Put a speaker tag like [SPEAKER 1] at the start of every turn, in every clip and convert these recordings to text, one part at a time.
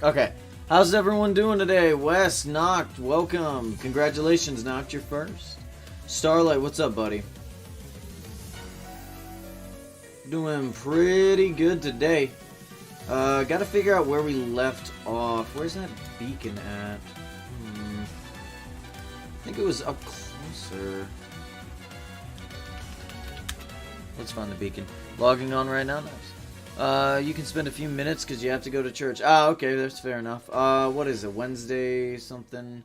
[SPEAKER 1] Okay. How's everyone doing today? Wes, Noct, welcome. Congratulations, Noct, you're first. Starlight, what's up, buddy? Doing pretty good today. Gotta figure out where we left off. Where's that beacon at? I think it was up closer. Let's find the beacon. Logging on right now? Nice. You can spend a few minutes because you have to go to church. Ah, okay, that's fair enough. What is it? Wednesday something?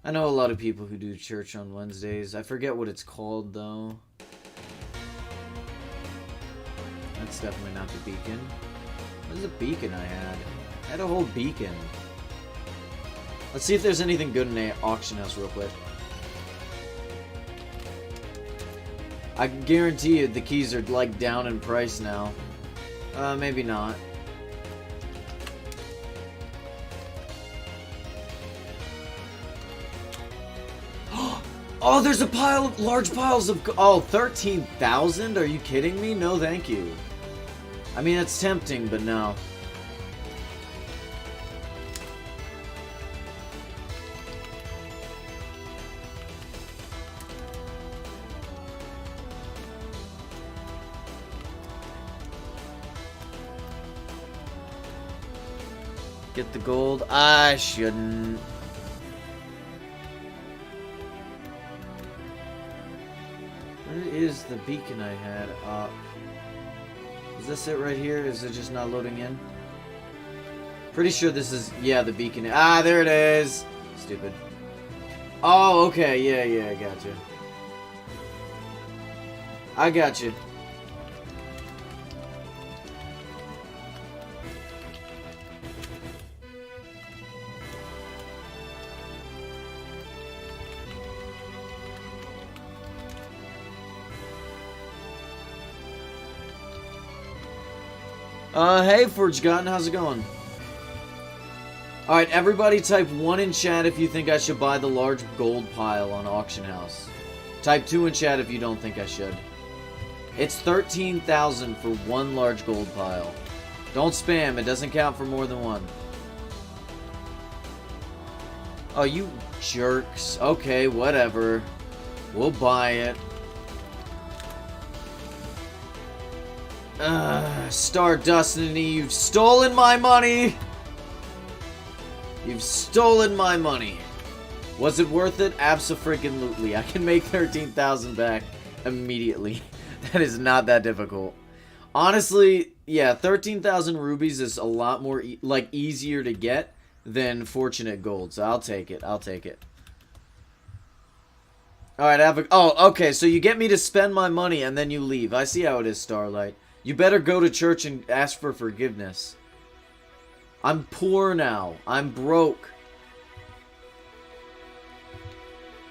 [SPEAKER 1] I know a lot of people who do church on Wednesdays. I forget what it's called, though. That's definitely not the beacon. What is the beacon I had? I had a whole beacon. Let's see if there's anything good in the auction house real quick. I guarantee you the keys are like down in price now. Maybe not. Oh, there's a pile of large piles of 13,000? Are you kidding me? No, thank you. I mean, it's tempting, but no. Get the gold. I shouldn't. Where is the beacon I had? Is this it right here? Is it just not loading in? Pretty sure this is, yeah, the beacon. Ah, there it is. Stupid. Oh, okay. Yeah, I got you. I got you. Hey, Forgegotten, how's it going? Alright, everybody type 1 in chat if you think I should buy the large gold pile on Auction House. Type 2 in chat if you don't think I should. It's 13,000 for 1 large gold pile. Don't spam, it doesn't count for more than 1. Oh, you jerks. Okay, whatever. We'll buy it. Stardestiny, you've stolen my money! You've stolen my money. Was it worth it? Abso-freaking-lutely. I can make 13,000 back immediately. That is not that difficult. Honestly, yeah, 13,000 rubies is a lot more, easier to get than Fortunate Gold. So I'll take it. I'll take it. Alright, oh, okay, so you get me to spend my money and then you leave. I see how it is, Starlight. You better go to church and ask for forgiveness. I'm poor now. I'm broke.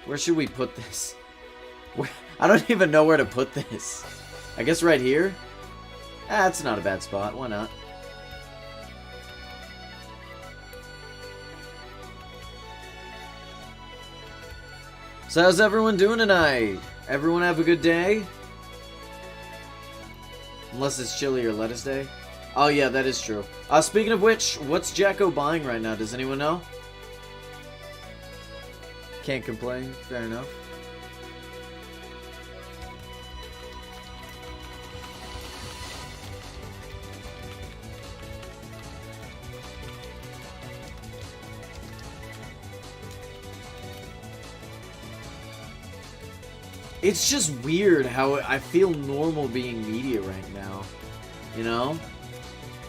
[SPEAKER 1] Where should we put this? I don't even know where to put this. I guess right here? Ah, that's not a bad spot. Why not? So how's everyone doing tonight? Everyone have a good day? Unless it's chili or lettuce day. Oh yeah, that is true. Speaking of which, what's Jacko buying right now? Does anyone know? Can't complain. Fair enough. It's just weird how I feel normal being media right now. You know?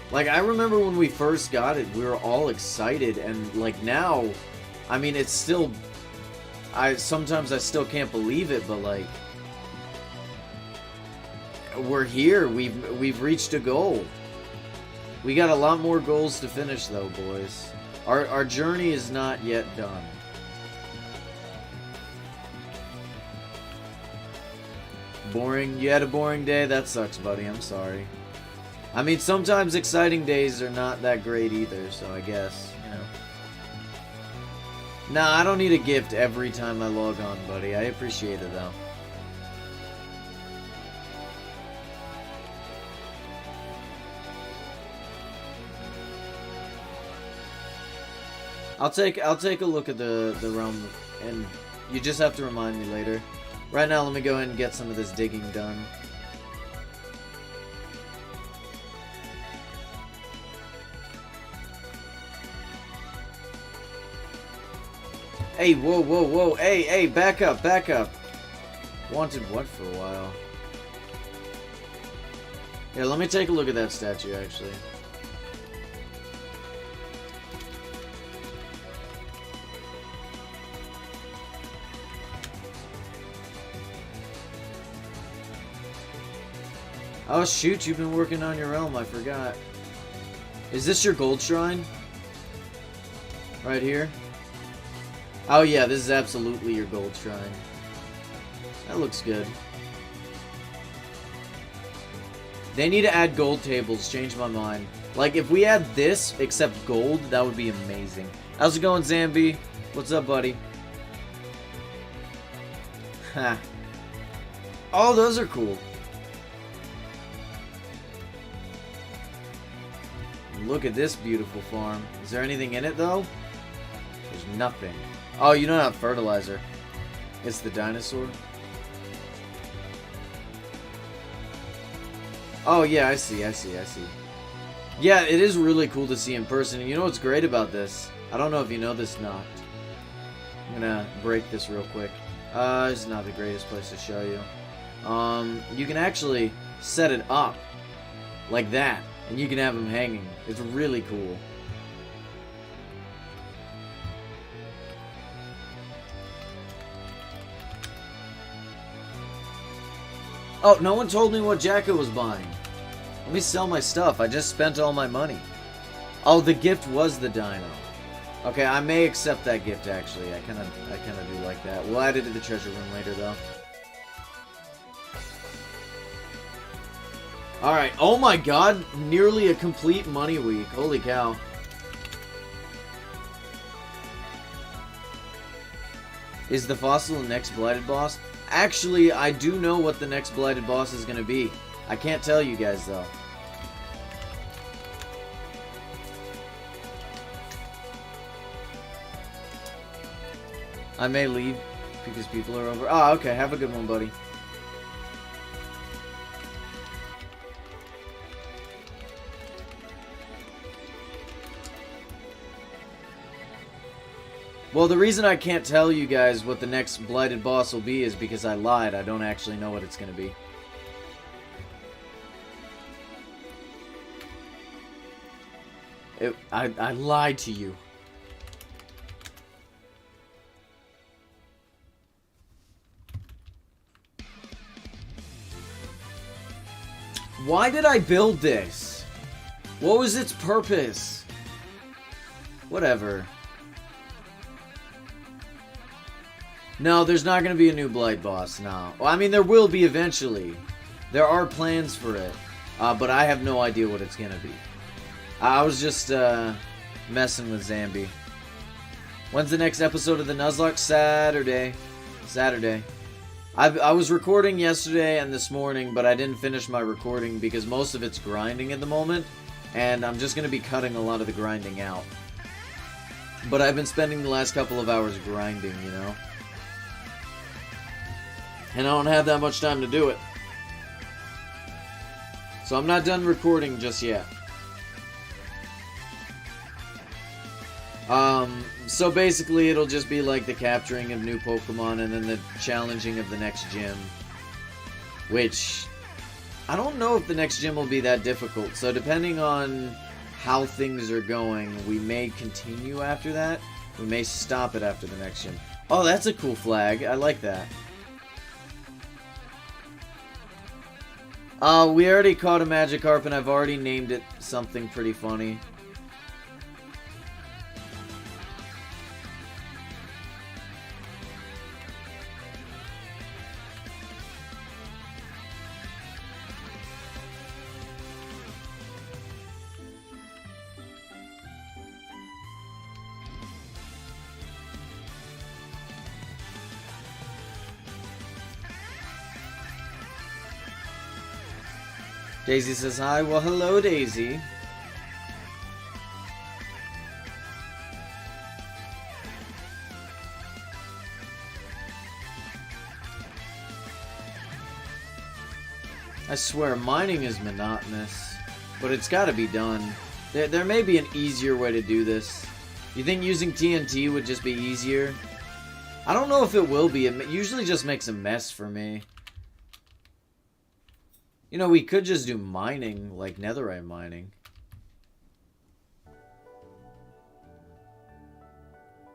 [SPEAKER 1] Like, I remember when we first got it, we were all excited, and, like, now, I mean, it's still, sometimes I still can't believe it, but, like, we're here, we've reached a goal. We got a lot more goals to finish, though, boys. Our journey is not yet done. Boring? You had a boring day? That sucks, buddy. I'm sorry. I mean, sometimes exciting days are not that great either, so I guess, you know. Nah, I don't need a gift every time I log on, buddy. I appreciate it, though. I'll take a look at the realm, and you just have to remind me later. Right now, let me go ahead and get some of this digging done. Hey, whoa, whoa, whoa. Hey, hey, back up, back up. Wanted what for a while? Yeah, let me take a look at that statue, actually. Oh shoot, you've been working on your realm, I forgot. Is this your gold shrine? Right here? Oh yeah, this is absolutely your gold shrine. That looks good. They need to add gold tables, change my mind. Like, if we add this, except gold, that would be amazing. How's it going, Zambi? What's up, buddy? Ha. Oh, those are cool. Look at this beautiful farm. Is there anything in it, though? There's nothing. Oh, you don't have fertilizer. It's the dinosaur. Oh, yeah, I see, I see, I see. Yeah, it is really cool to see in person. And you know what's great about this? I don't know if you know this or not. I'm gonna break this real quick. It's not the greatest place to show you. You can actually set it up like that. And you can have them hanging. It's really cool. Oh, no one told me what Jacko was buying. Let me sell my stuff. I just spent all my money. Oh, the gift was the dino. Okay, I may accept that gift, actually. I kinda do like that. We'll add it to the treasure room later, though. Alright, oh my god, nearly a complete money week. Holy cow. Is the fossil the next blighted boss? Actually, I do know what the next blighted boss is going to be. I can't tell you guys, though. I may leave because people are over. Oh, okay, have a good one, buddy. Well, the reason I can't tell you guys what the next blighted boss will be is because I lied. I don't actually know what it's going to be. I lied to you. Why did I build this? What was its purpose? Whatever. No, there's not going to be a new Blight boss, no. Well, I mean, there will be eventually. There are plans for it. But I have no idea what it's going to be. I was just messing with Zambi. When's the next episode of the Nuzlocke? Saturday. Saturday. I was recording yesterday and this morning, but I didn't finish my recording because most of it's grinding at the moment. And I'm just going to be cutting a lot of the grinding out. But I've been spending the last couple of hours grinding, you know? And I don't have that much time to do it. So I'm not done recording just yet. So basically it'll just be like the capturing of new Pokemon and then the challenging of the next gym. Which, I don't know if the next gym will be that difficult. So depending on how things are going, we may continue after that. We may stop it after the next gym. Oh, that's a cool flag. I like that. We already caught a Magikarp and I've already named it something pretty funny. Daisy says hi. Well, hello, Daisy. I swear, mining is monotonous, but it's gotta be done. There may be an easier way to do this. You think using TNT would just be easier? I don't know if it will be. It usually just makes a mess for me. You know, we could just do mining, like netherite mining.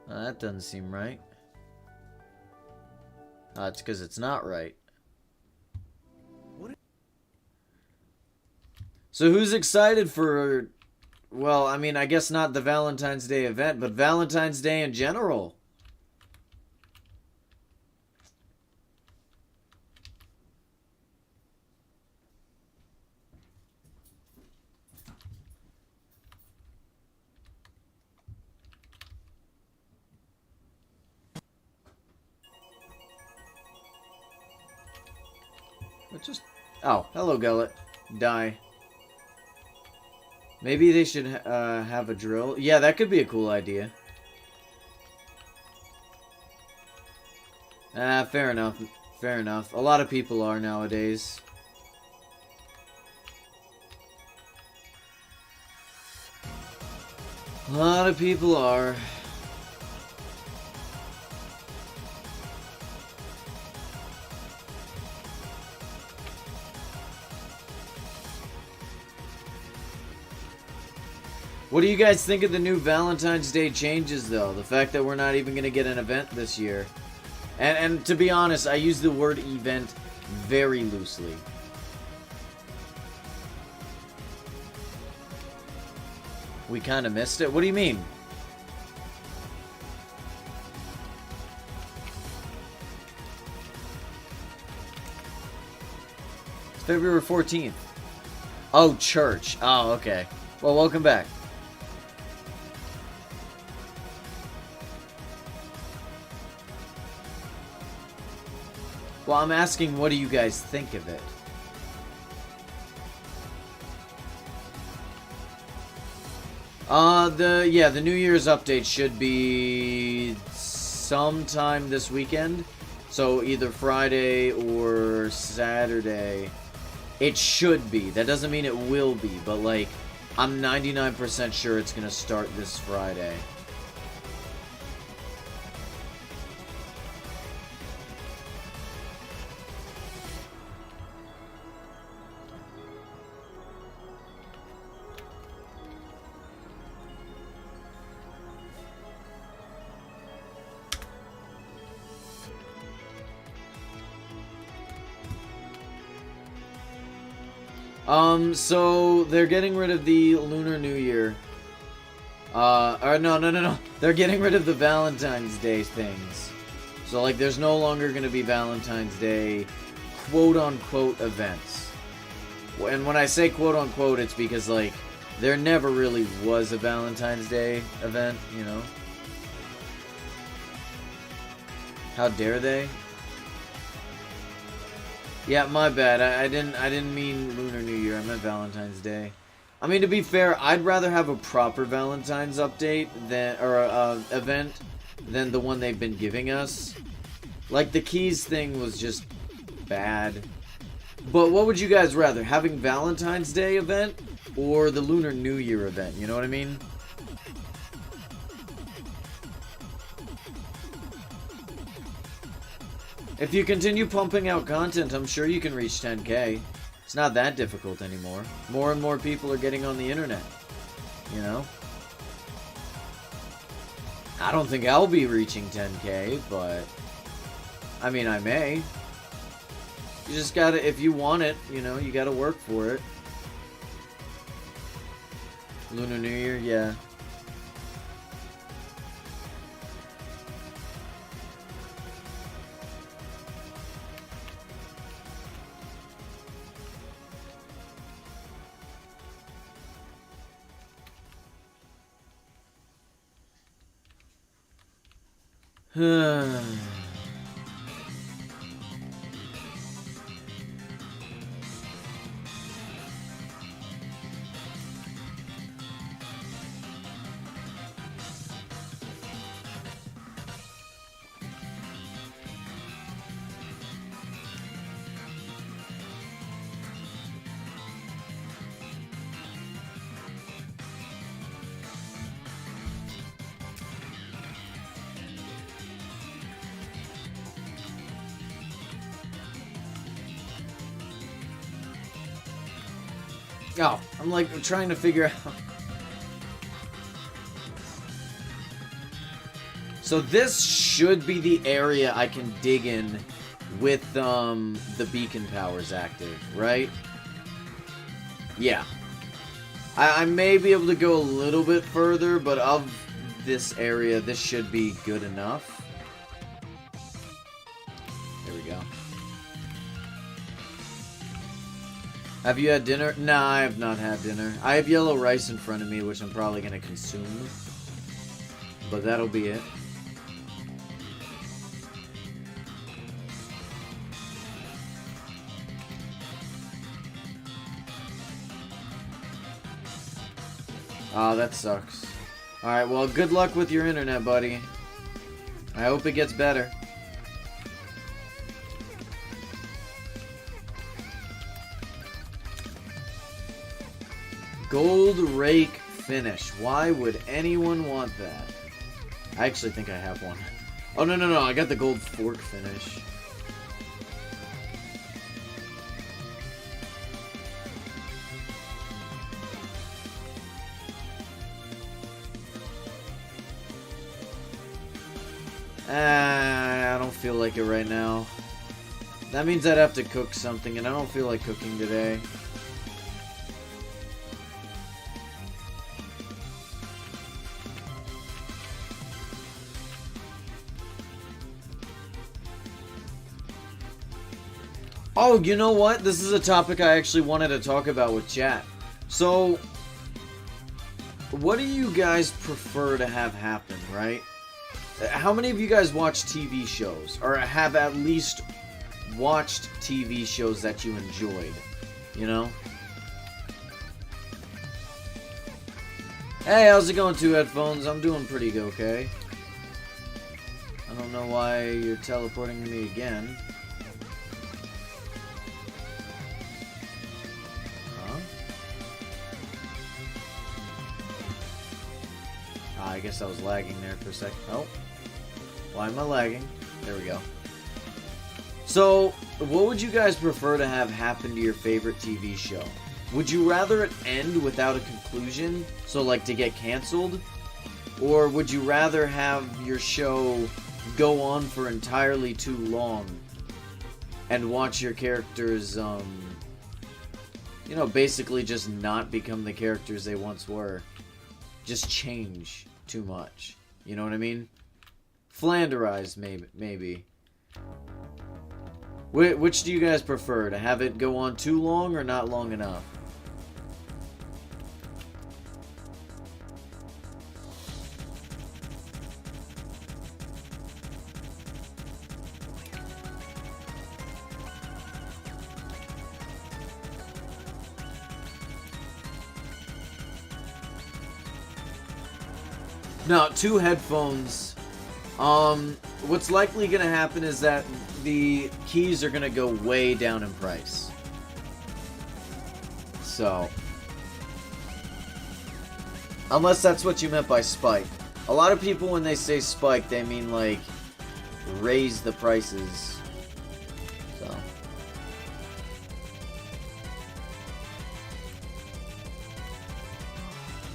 [SPEAKER 1] That doesn't seem right. It's because it's not right. So who's excited for... Well, I mean, I guess not the Valentine's Day event, but Valentine's Day in general. What just... Oh, hello, Gullet. Die. Maybe they should have a drill. Yeah, that could be a cool idea. Fair enough. Fair enough. A lot of people are nowadays. A lot of people are. What do you guys think of the new Valentine's Day changes, though? The fact that we're not even going to get an event this year. And to be honest, I use the word event very loosely. We kind of missed it? What do you mean? It's February 14th. Oh, church. Oh, okay. Well, welcome back. Well, I'm asking, what do you guys think of it? The New Year's update should be sometime this weekend. So either Friday or Saturday. It should be. That doesn't mean it will be, but like, I'm 99% sure it's gonna start this Friday. So they're getting rid of the Lunar New Year. Or no. They're getting rid of the Valentine's Day things. So like there's no longer going to be Valentine's Day quote-unquote events. And when I say quote-unquote, it's because like there never really was a Valentine's Day event, you know? How dare they? Yeah, my bad. I didn't mean Lunar New Year. I meant Valentine's Day. I mean, to be fair, I'd rather have a proper Valentine's update event than the one they've been giving us. Like the keys thing was just bad. But what would you guys rather, having Valentine's Day event or the Lunar New Year event? You know what I mean? If you continue pumping out content, I'm sure you can reach 10K. It's not that difficult anymore. More and more people are getting on the internet. You know? I don't think I'll be reaching 10K, but... I mean, I may. You just gotta, if you want it, you know, you gotta work for it. Lunar New Year, yeah. Oh, I'm like trying to figure out. So this should be the area I can dig in with the beacon powers active, right? Yeah. I may be able to go a little bit further, but of this area, this should be good enough. There we go. Have you had dinner? Nah, I have not had dinner. I have yellow rice in front of me, which I'm probably going to consume. But that'll be it. Oh, that sucks. Alright, well, good luck with your internet, buddy. I hope it gets better. Gold rake finish. Why would anyone want that? I actually think I have one. Oh, no. I got the gold fork finish. I don't feel like it right now. That means I'd have to cook something, and I don't feel like cooking today. Oh, you know what? This is a topic I actually wanted to talk about with chat. So, what do you guys prefer to have happen, right? How many of you guys watch TV shows? Or have at least watched TV shows that you enjoyed? You know? Hey, how's it going, Two Headphones? I'm doing pretty good, okay? I don't know why you're teleporting to me again. Huh? I guess I was lagging there for a second. Oh. Why am I lagging? There we go. So, what would you guys prefer to have happen to your favorite TV show? Would you rather it end without a conclusion, so like to get canceled? Or would you rather have your show go on for entirely too long and watch your characters, you know, basically just not become the characters they once were? Just change too much. You know what I mean? Flanderized, maybe. Which do you guys prefer? To have it go on too long or not long enough? Now, Two Headphones. What's likely gonna happen is that the keys are gonna go way down in price. So, unless that's what you meant by spike. A lot of people, when they say spike, they mean like raise the prices. So,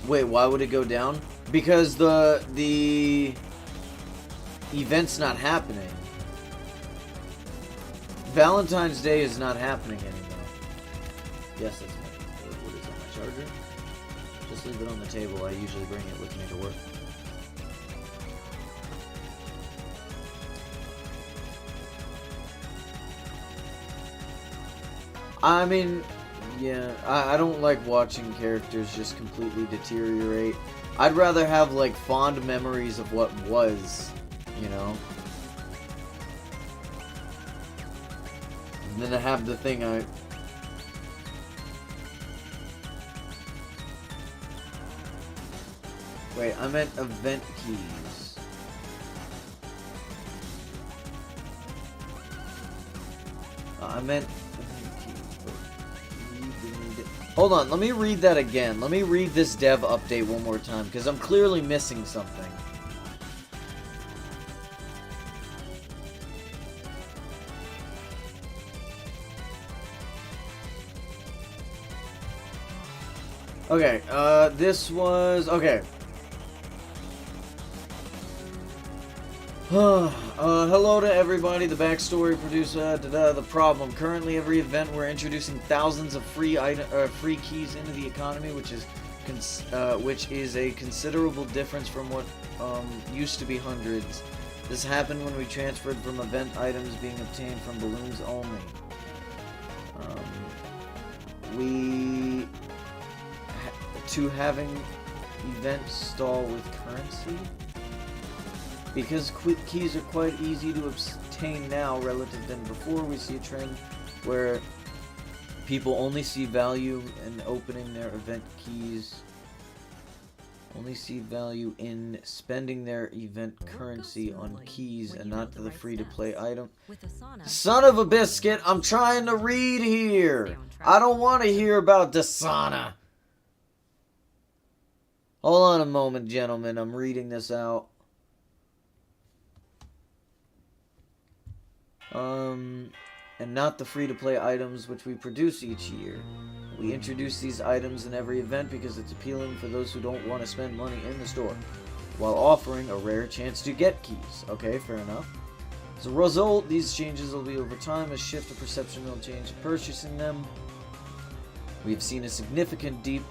[SPEAKER 1] wait, why would it go down? Because the event's not happening. Valentine's Day is not happening anymore. Yes, that's my... What is that, my charger? Just leave it on the table. I usually bring it with me to work. I mean, yeah, I don't like watching characters just completely deteriorate. I'd rather have, like, fond memories of what was, you know? And then to have the thing I... Wait, I meant event keys. I meant... Hold on, let me read that again. Let me read this dev update one more time, because I'm clearly missing something. Okay, this was... Okay. Hello to everybody, the backstory producer, the problem. Currently, every event we're introducing thousands of free keys into the economy, which is a considerable difference from what used to be hundreds. This happened when we transferred from event items being obtained from balloons only. To having events stall with currency. Because keys are quite easy to obtain now relative than before, we see a trend where people only see value in opening their event keys, only see value in spending their event currency on keys and not the free-to-play item. Son of a biscuit, I'm trying to read here. I don't want to hear about Dasana. Hold on a moment, gentlemen. I'm reading this out. And not the free-to-play items which we produce each year. We introduce these items in every event because it's appealing for those who don't want to spend money in the store, while offering a rare chance to get keys. Okay, fair enough. As a result, these changes will be over time. A shift of perception will change purchasing them. We've seen a significant dip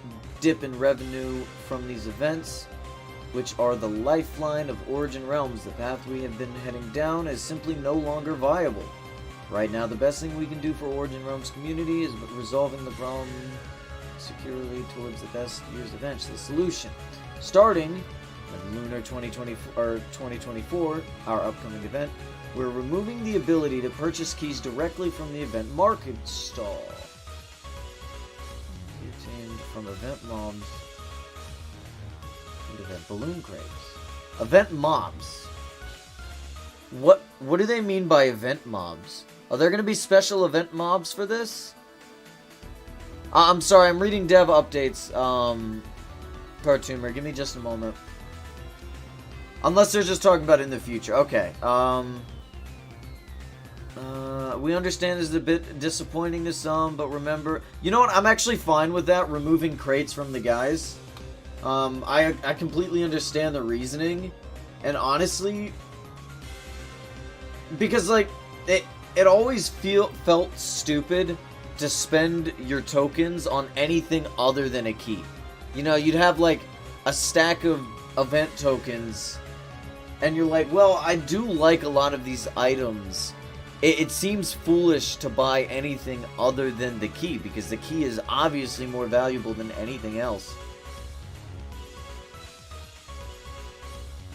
[SPEAKER 1] in revenue from these events, which are the lifeline of Origin Realms. The path we have been heading down is simply no longer viable. Right now, the best thing we can do for Origin Realms community is resolving the problem securely towards the best year's events. The solution, starting with Lunar 2024, our upcoming event, we're removing the ability to purchase keys directly from the event market stall. Obtained from event mobs. Event balloon crates. Event mobs. What do they mean by event mobs? Are there going to be special event mobs for this? I'm sorry, I'm reading dev updates. Cartoomer, give me just a moment. Unless they're just talking about it in the future. Okay. We understand this is a bit disappointing to some, but remember... You know what? I'm actually fine with that, removing crates from the guys. I completely understand the reasoning, and honestly, because, like, it always felt stupid to spend your tokens on anything other than a key. You know, you'd have, like, a stack of event tokens, and you're like, well, I do like a lot of these items. It seems foolish to buy anything other than the key, because the key is obviously more valuable than anything else.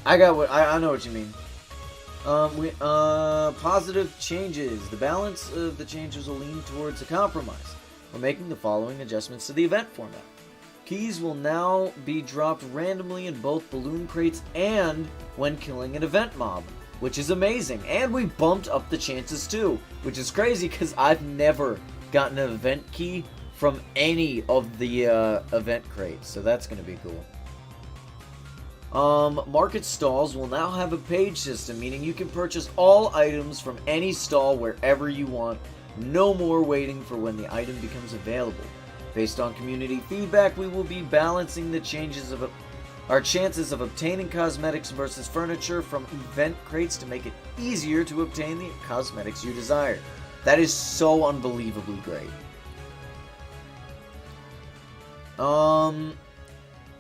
[SPEAKER 1] I know what you mean. Positive changes. The balance of the changes will lean towards a compromise. We're making the following adjustments to the event format. Keys will now be dropped randomly in both balloon crates and when killing an event mob, which is amazing. And we bumped up the chances too, which is crazy because I've never gotten an event key from any of the event crates, so that's going to be cool. Market stalls will now have a page system, meaning you can purchase all items from any stall wherever you want. No more waiting for when the item becomes available. Based on community feedback, we will be balancing the chances of obtaining cosmetics versus furniture from event crates to make it easier to obtain the cosmetics you desire. That is so unbelievably great.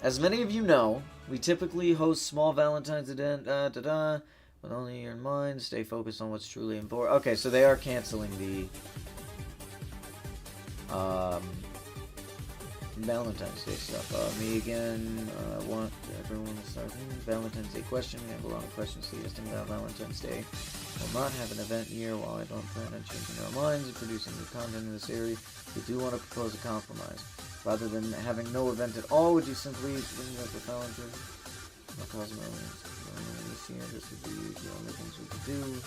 [SPEAKER 1] As many of you know, we typically host small Valentine's event, with only your mind, stay focused on what's truly important. Okay, so they are canceling the, Valentine's Day stuff. Me again, want everyone to start Valentine's Day question. We have a lot of questions suggesting that Valentine's Day will not have an event year. While I don't plan on changing our minds and producing new content in this area, we do want to propose a compromise. Rather than having no event at all, would you simply bring up the Valentine's? No cosmetics. This year, this would be the only things we could do.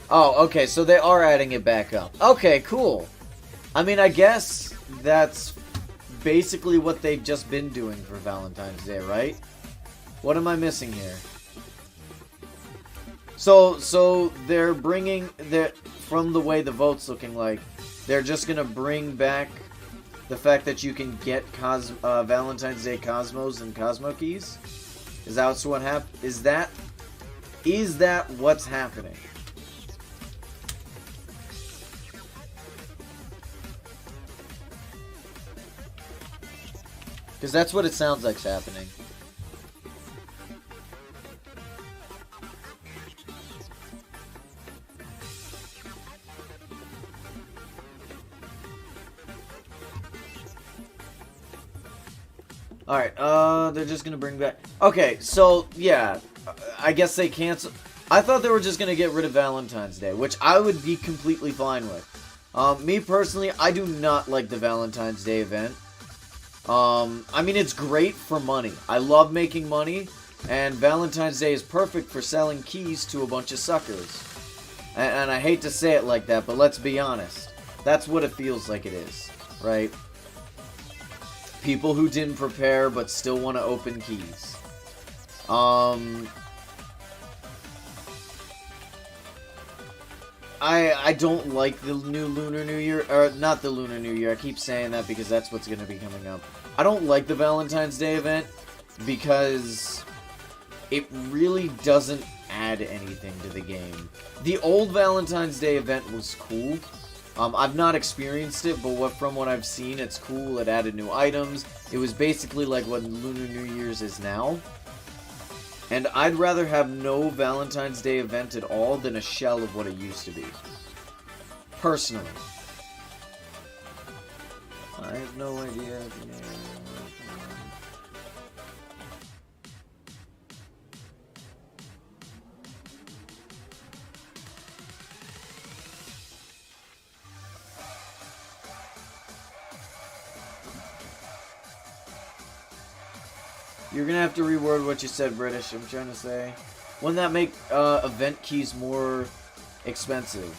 [SPEAKER 1] Oh, okay, so they are adding it back up. Okay, cool. I mean, I guess that's basically what they've just been doing for Valentine's Day, right? What am I missing here? So they're bringing from the way the vote's looking like, they're just gonna bring back the fact that you can get Valentine's Day Cosmos and Cosmo keys? Is that what is that what's happening? Because that's what it sounds like's happening. Alright, they're just gonna bring back... Okay, so, yeah, I guess they cancel... I thought they were just gonna get rid of Valentine's Day, which I would be completely fine with. Me personally, I do not like the Valentine's Day event. I mean, it's great for money. I love making money, and Valentine's Day is perfect for selling keys to a bunch of suckers. And I hate to say it like that, but let's be honest. That's what it feels like it is, right? People who didn't prepare but still want to open keys. I don't like the new Lunar New Year, or not the Lunar New Year, I keep saying that because that's what's going to be coming up. I don't like the Valentine's Day event because it really doesn't add anything to the game. The old Valentine's Day event was cool. I've not experienced it, but from what I've seen, it's cool. It added new items. It was basically like what Lunar New Year's is now. And I'd rather have no Valentine's Day event at all than a shell of what it used to be. Personally. I have no idea. You're gonna have to reword what you said, British. I'm trying to say. Wouldn't that make event keys more expensive?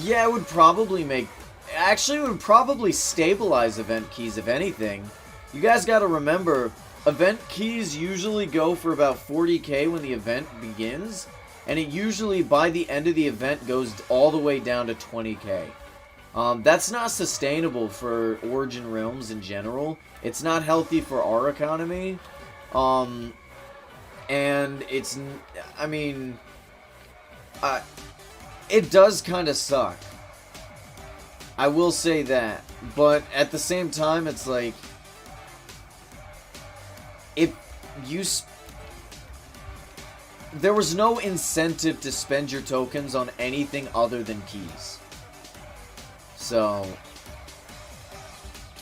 [SPEAKER 1] Yeah, it would probably make... Actually, it would probably stabilize event keys, if anything. You guys gotta remember, event keys usually go for about 40k when the event begins. And it usually, by the end of the event, goes all the way down to 20k. That's not sustainable for Origin Realms in general. It's not healthy for our economy. And it's, I mean, it does kind of suck. I will say that. But at the same time, it's like, if you... There was no incentive to spend your tokens on anything other than keys. So,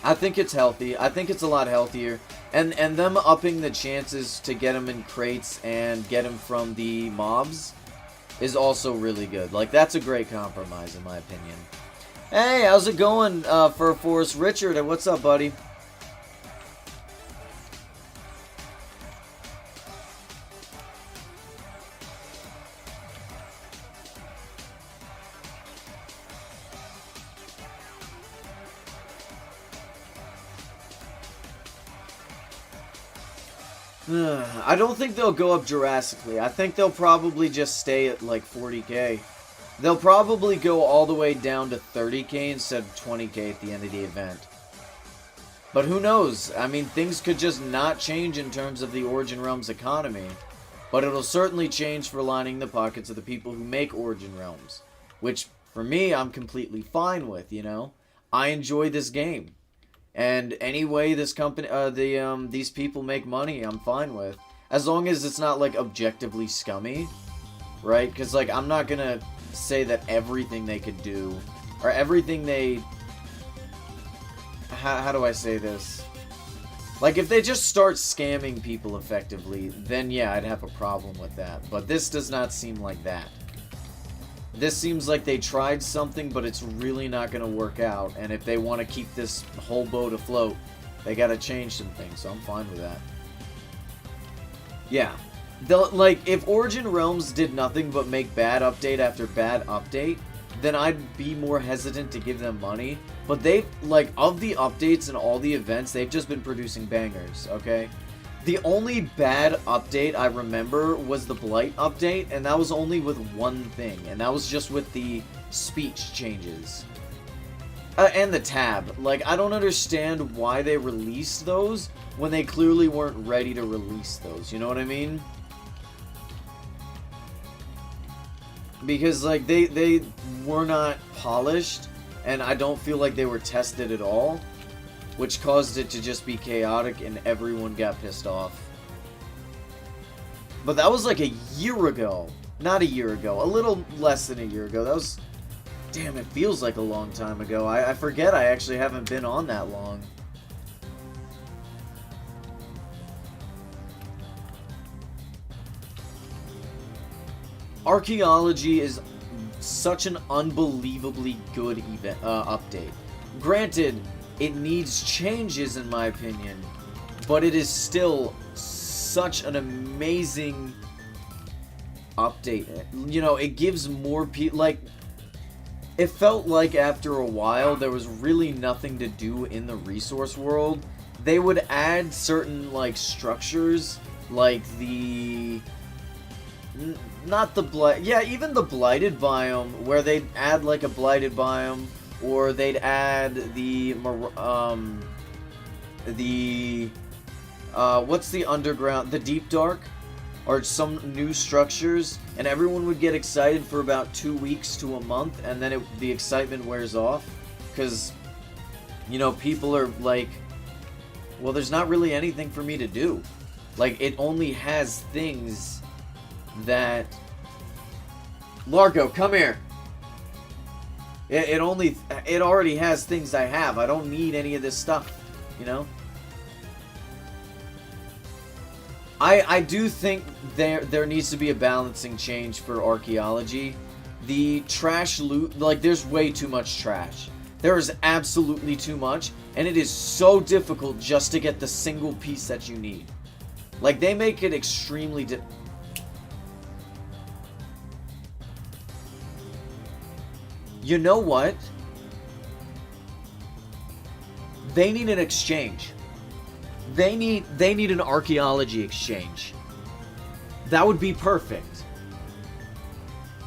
[SPEAKER 1] I think it's healthy. I think it's a lot healthier. And them upping the chances to get them in crates and get them from the mobs is also really good. Like, that's a great compromise, in my opinion. Hey, how's it going, Fur Force Richard? What's up, buddy? I don't think they'll go up drastically. I think they'll probably just stay at like 40k. They'll probably go all the way down to 30k instead of 20k at the end of the event. But who knows? I mean, things could just not change in terms of the Origin Realms economy. But it'll certainly change for lining the pockets of the people who make Origin Realms. Which, for me, I'm completely fine with, you know? I enjoy this game. And any way this company, these people make money, I'm fine with. As long as it's not, like, objectively scummy, right? Because, like, I'm not gonna say that everything they could do, or everything they... How do I say this? Like, if they just start scamming people effectively, then yeah, I'd have a problem with that. But this does not seem like that. This seems like they tried something, but it's really not going to work out. And if they want to keep this whole boat afloat, they got to change some things. So I'm fine with that. Yeah. Like, if Origin Realms did nothing but make bad update after bad update, then I'd be more hesitant to give them money. But they've, like, of the updates and all the events, they've just been producing bangers, okay? The only bad update I remember was the Blight update, and that was only with one thing, and that was just with the speech changes. And the tab. Like, I don't understand why they released those when they clearly weren't ready to release those. You know what I mean? Because, like, they were not polished, and I don't feel like they were tested at all, which caused it to just be chaotic, and everyone got pissed off. But that was like a year ago. Not a year ago. A little less than a year ago. That was... Damn, it feels like a long time ago. I forget I actually haven't been on that long. Archaeology is such an unbelievably good event, update. Granted, it needs changes in my opinion, but it is still such an amazing update. You know, it gives more people, like, it felt like after a while there was really nothing to do in the resource world. They would add certain, like, structures, like the... Not the blight... Yeah, even the blighted biome, where they'd add, like, a blighted biome, or they'd add the... what's the underground... The Deep Dark? Or some new structures, and everyone would get excited for about 2 weeks to a month, and then the excitement wears off, because, you know, people are like, well, there's not really anything for me to do. Like, it only has things that... Largo, come here! It already has things I have. I don't need any of this stuff, you know? I do think there needs to be a balancing change for archaeology. The trash loot, like, there's way too much trash. There is absolutely too much, and it is so difficult just to get the single piece that you need. Like, they make it extremely You know what? They need an exchange. They need an archaeology exchange. That would be perfect.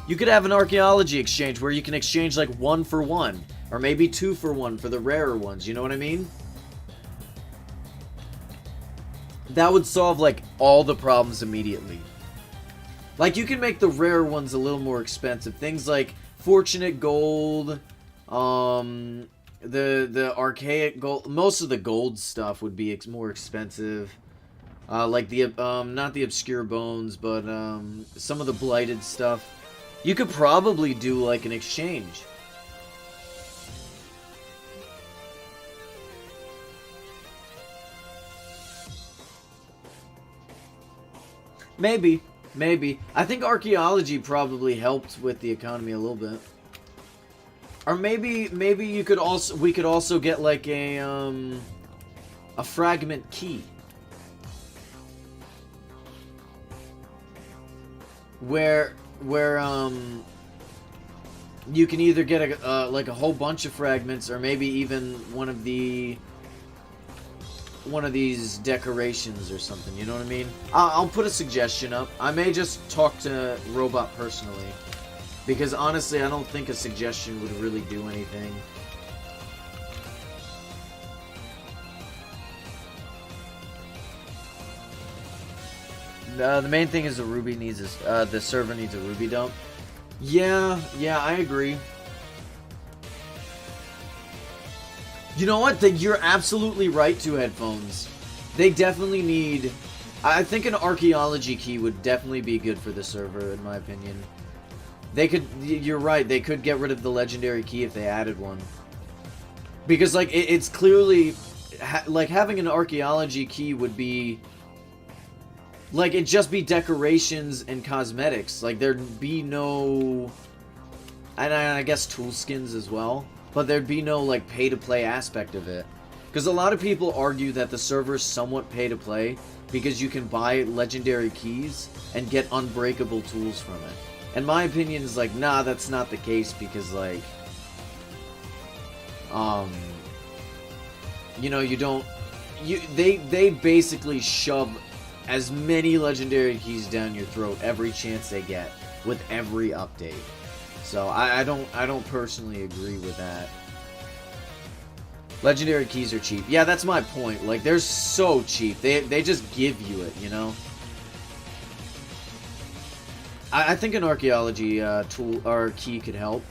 [SPEAKER 1] You could have an archaeology exchange where you can exchange like 1 for 1, or maybe 2 for 1 for the rarer ones, you know what I mean? That would solve like all the problems immediately. Like, you can make the rare ones a little more expensive. Things like Fortunate Gold, the archaic gold, most of the gold stuff would be more expensive. Like the, not the obscure bones, but, some of the blighted stuff. You could probably do, like, an exchange. Maybe. I think archaeology probably helped with the economy a little bit. Or maybe you could also, we could also get like a fragment key. Where you can either get like a whole bunch of fragments, or maybe even one of these decorations or something, you know what I mean? I'll put a suggestion up. I may just talk to Robot personally, because honestly, I don't think a suggestion would really do anything. The main thing is the Ruby needs the server needs a Ruby dump. Yeah, I agree. You know what? You're absolutely right, Two Headphones. They definitely need... I think an archaeology key would definitely be good for the server, in my opinion. They could... You're right, they could get rid of the legendary key if they added one. Because, like, it's clearly... like, having an archaeology key would be... like, it'd just be decorations and cosmetics. Like, there'd be no... and I guess tool skins as well. But there'd be no, like, pay-to-play aspect of it. Because a lot of people argue that the server's somewhat pay-to-play because you can buy legendary keys and get unbreakable tools from it. And my opinion is like, nah, that's not the case, because, like, you know, you don't... They basically shove as many legendary keys down your throat every chance they get with every update. So I don't personally agree with that. Legendary keys are cheap. Yeah, that's my point. Like, they're so cheap. They just give you it, you know? I think an archaeology tool or key could help.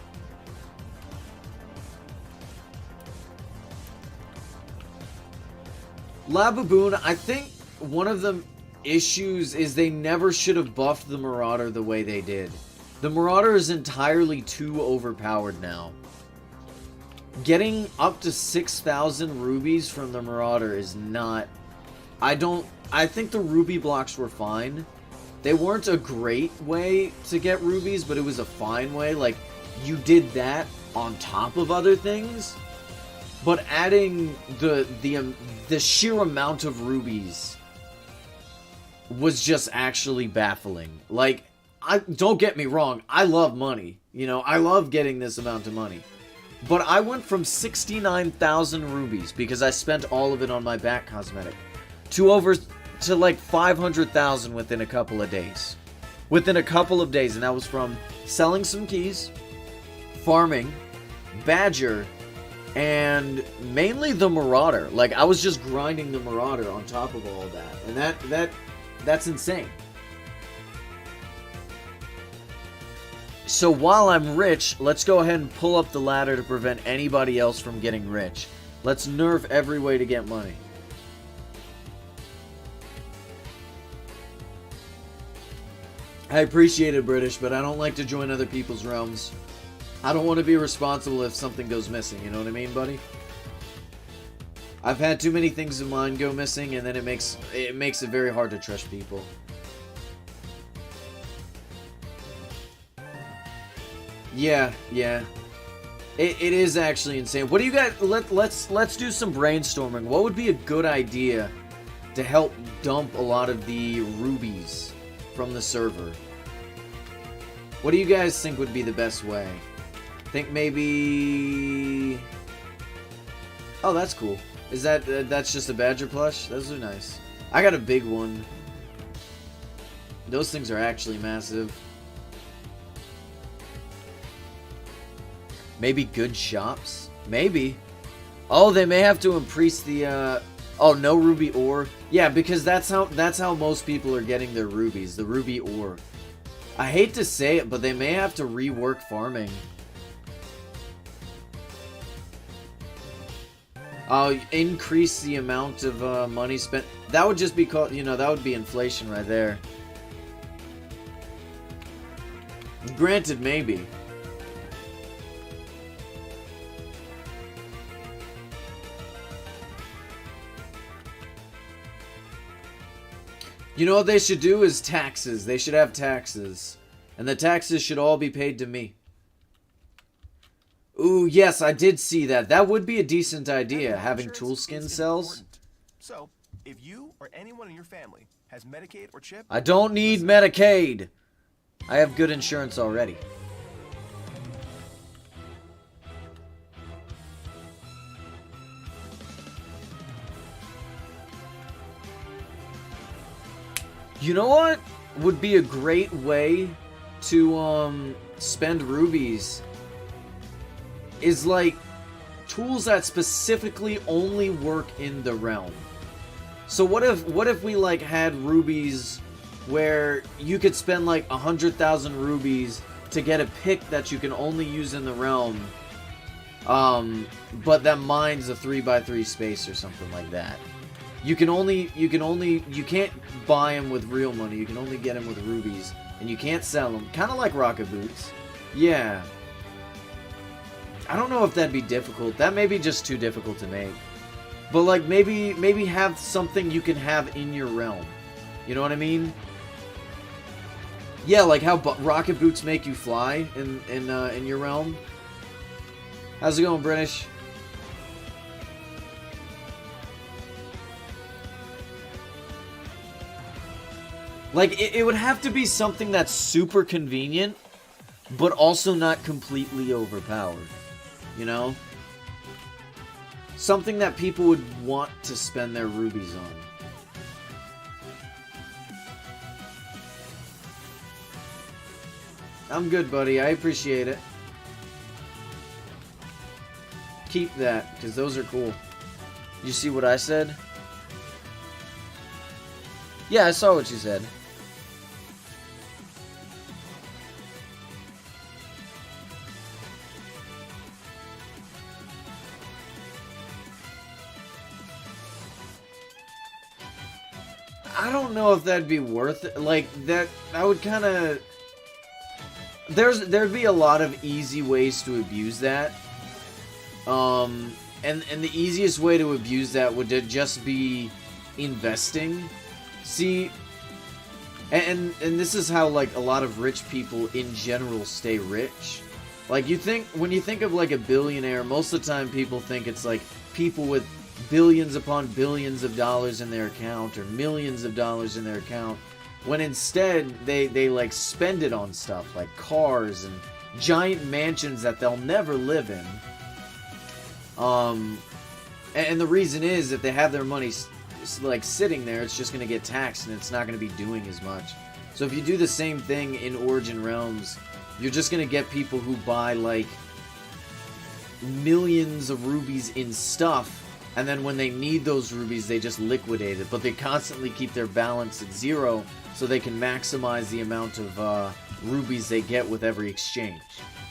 [SPEAKER 1] Lababoon, I think one of the issues is they never should have buffed the Marauder the way they did. The Marauder is entirely too overpowered now. Getting up to 6,000 rubies from the Marauder is not... I think the ruby blocks were fine. They weren't a great way to get rubies, but it was a fine way. Like, you did that on top of other things. But adding the sheer amount of rubies was just actually baffling. Like, don't get me wrong, I love money. You know, I love getting this amount of money. But I went from 69,000 rubies, because I spent all of it on my back cosmetic, to like 500,000 within a couple of days. Within a couple of days, and that was from selling some keys, farming, Badger, and mainly the Marauder. Like, I was just grinding the Marauder on top of all that. And that's insane. So while I'm rich, let's go ahead and pull up the ladder to prevent anybody else from getting rich. Let's nerf every way to get money. I appreciate it, British, but I don't like to join other people's realms. I don't want to be responsible if something goes missing, you know what I mean, buddy? I've had too many things of mine go missing, and then it makes it very hard to trust people. Yeah. It is actually insane. What do you guys... Let's do some brainstorming. What would be a good idea to help dump a lot of the rubies from the server? What do you guys think would be the best way? Think maybe... Oh, that's cool. Is that's just a Badger plush? Those are nice. I got a big one. Those things are actually massive. Maybe good shops? Maybe. Oh, they may have to increase the, oh, no ruby ore. Yeah, because that's how most people are getting their rubies. The ruby ore. I hate to say it, but they may have to rework farming. Increase the amount of money spent. That would just be called, you know, that would be inflation right there. Granted, maybe. You know what they should do is taxes. They should have taxes. And the taxes should all be paid to me. Ooh, yes, I did see that. That would be a decent idea, having tool skin cells.
[SPEAKER 2] So, if you or anyone in your family has Medicaid or CHIP...
[SPEAKER 1] I don't need Medicaid. I have good insurance already. You know what would be a great way to spend rubies is like tools that specifically only work in the realm. So what if we like had rubies where you could spend like 100,000 rubies to get a pick that you can only use in the realm, but that mines a 3x3 space or something like that. You can't buy them with real money. You can only get them with rubies, and you can't sell them. Kind of like rocket boots. Yeah. I don't know if that'd be difficult. That may be just too difficult to make. But like maybe have something you can have in your realm. You know what I mean? Yeah, like how rocket boots make you fly in your realm. How's it going, British? Like, it would have to be something that's super convenient, but also not completely overpowered. You know? Something that people would want to spend their rubies on. I'm good, buddy. I appreciate it. keep that, because those are cool. You see what I said? Yeah, I saw what you said. I don't know if that'd be worth it. Like, that would kind of... There'd be a lot of easy ways to abuse that. And the easiest way to abuse that would just be investing. See, and this is how, like, a lot of rich people in general stay rich. Like, when you think of, like, a billionaire, most of the time people think it's, like, people with billions upon billions of dollars in their account, or millions of dollars in their account, when instead they like spend it on stuff like cars and giant mansions that they'll never live in. And the reason is, if they have their money like sitting there, it's just going to get taxed and it's not going to be doing as much. So if you do the same thing in Origin Realms, you're just going to get people who buy like millions of rubies in stuff, and then when they need those rubies, they just liquidate it. But they constantly keep their balance at 0 so they can maximize the amount of rubies they get with every exchange.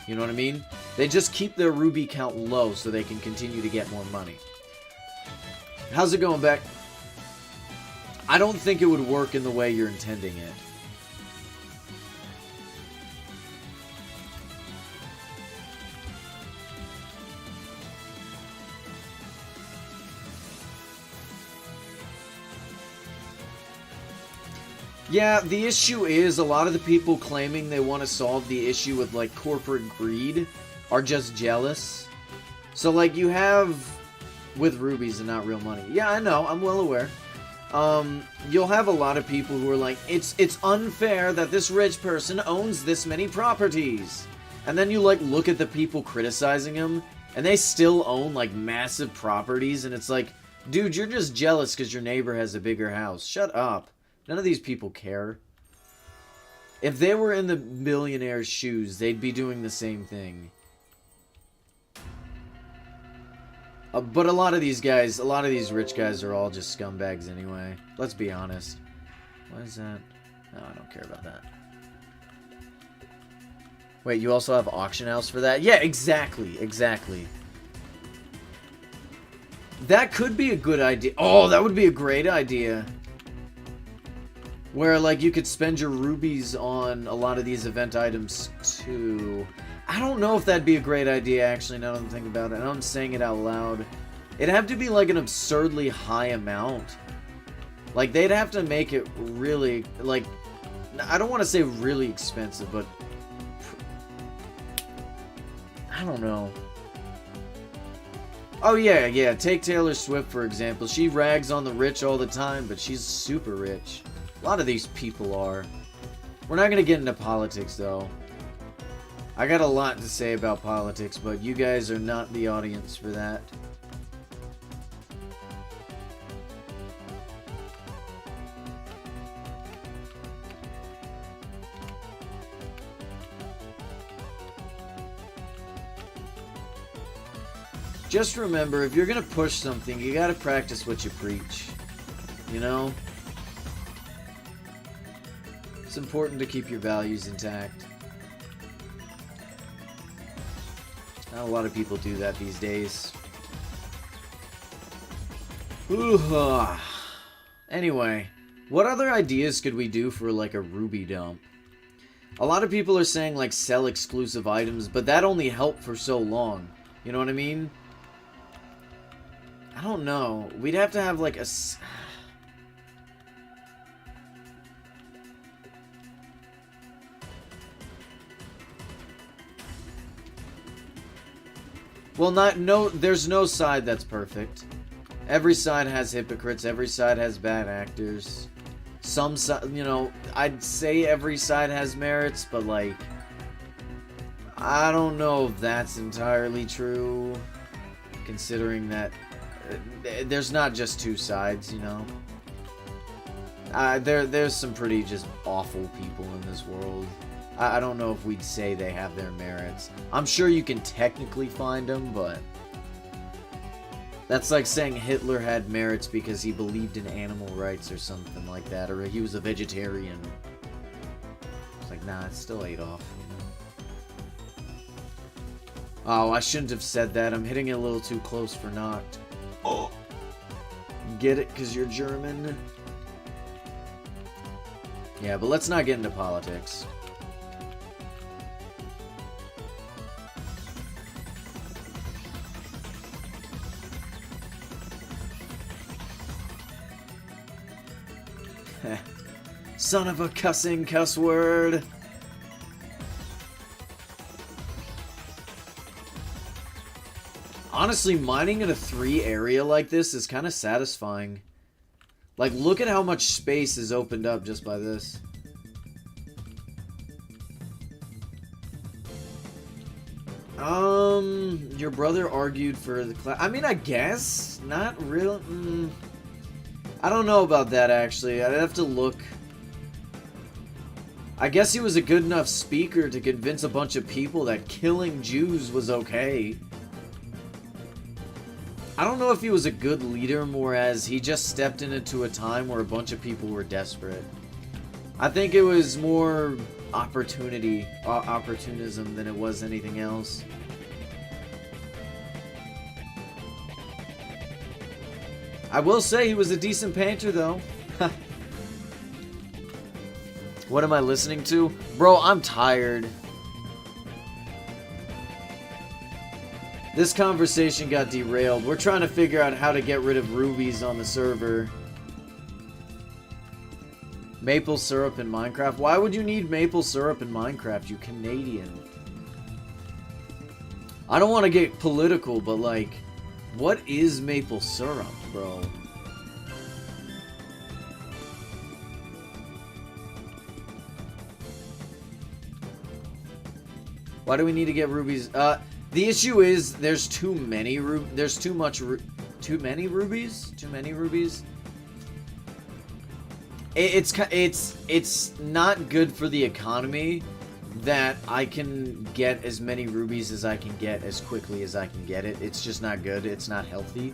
[SPEAKER 1] You know what I mean? They just keep their ruby count low so they can continue to get more money. How's it going, Beck? I don't think it would work in the way you're intending it. Yeah, the issue is a lot of the people claiming they want to solve the issue with, like, corporate greed are just jealous. So, like, you have with rubies and not real money. Yeah, I know, I'm well aware. You'll have a lot of people who are like, it's unfair that this rich person owns this many properties. And then you, like, look at the people criticizing him, and they still own, like, massive properties, and it's like, dude, you're just jealous because your neighbor has a bigger house. Shut up. None of these people care. If they were in the billionaire's shoes, they'd be doing the same thing. But a lot of these guys, a lot of these rich guys are all just scumbags anyway. Let's be honest. What is that? No, I don't care about that. Wait, you also have auction house for that? Yeah, exactly, exactly. That could be a good idea. Oh, that would be a great idea. Where, like, you could spend your rubies on a lot of these event items, too. I don't know if that'd be a great idea, actually, now that I'm thinking about it. And I'm saying it out loud. It'd have to be, like, an absurdly high amount. Like, they'd have to make it really, like... I don't want to say really expensive, but... I don't know. Oh, yeah. Take Taylor Swift, for example. She rags on the rich all the time, but she's super rich. A lot of these people are. We're not going to get into politics, though. I got a lot to say about politics, but you guys are not the audience for that. Just remember, if you're going to push something, you got to practice what you preach. You know? It's important to keep your values intact. Not a lot of people do that these days. Anyway, what other ideas could we do for, like, a ruby dump? A lot of people are saying, like, sell exclusive items, but that only helped for so long. You know what I mean? I don't know. We'd have to have, like, a... Well, there's no side that's perfect. Every side has hypocrites, every side has bad actors. Some side, you know, I'd say every side has merits, but, like, I don't know if that's entirely true, considering that there's not just two sides, you know. There's some pretty just awful people in this world. I don't know if we'd say they have their merits. I'm sure you can technically find them, but That's like saying Hitler had merits because he believed in animal rights or something like that, or he was a vegetarian. It's like, nah, it's still Adolf, you know? Oh, I shouldn't have said that. I'm hitting it a little too close for not. Oh. Get it? Because you're German? Yeah, but let's not get into politics. Son of a cussing cuss word. Honestly, mining in a 3 area like this is kind of satisfying. Like, look at how much space is opened up just by this. Your brother argued for the class. I mean, I guess. Not real. I don't know about that, actually. I'd have to look. I guess he was a good enough speaker to convince a bunch of people that killing Jews was okay. I don't know if he was a good leader, more as he just stepped into a time where a bunch of people were desperate. I think it was more opportunism than it was anything else. I will say he was a decent painter, though. What am I listening to? Bro, I'm tired. This conversation got derailed. We're trying to figure out how to get rid of rubies on the server. Maple syrup in Minecraft? Why would you need maple syrup in Minecraft, you Canadian? I don't want to get political, but like, what is maple syrup, bro? Why do we need to get rubies? The issue is there's too many there's too many rubies? Too many rubies? It's not good for the economy that I can get as many rubies as I can get as quickly as I can get it. It's just not good. It's not healthy.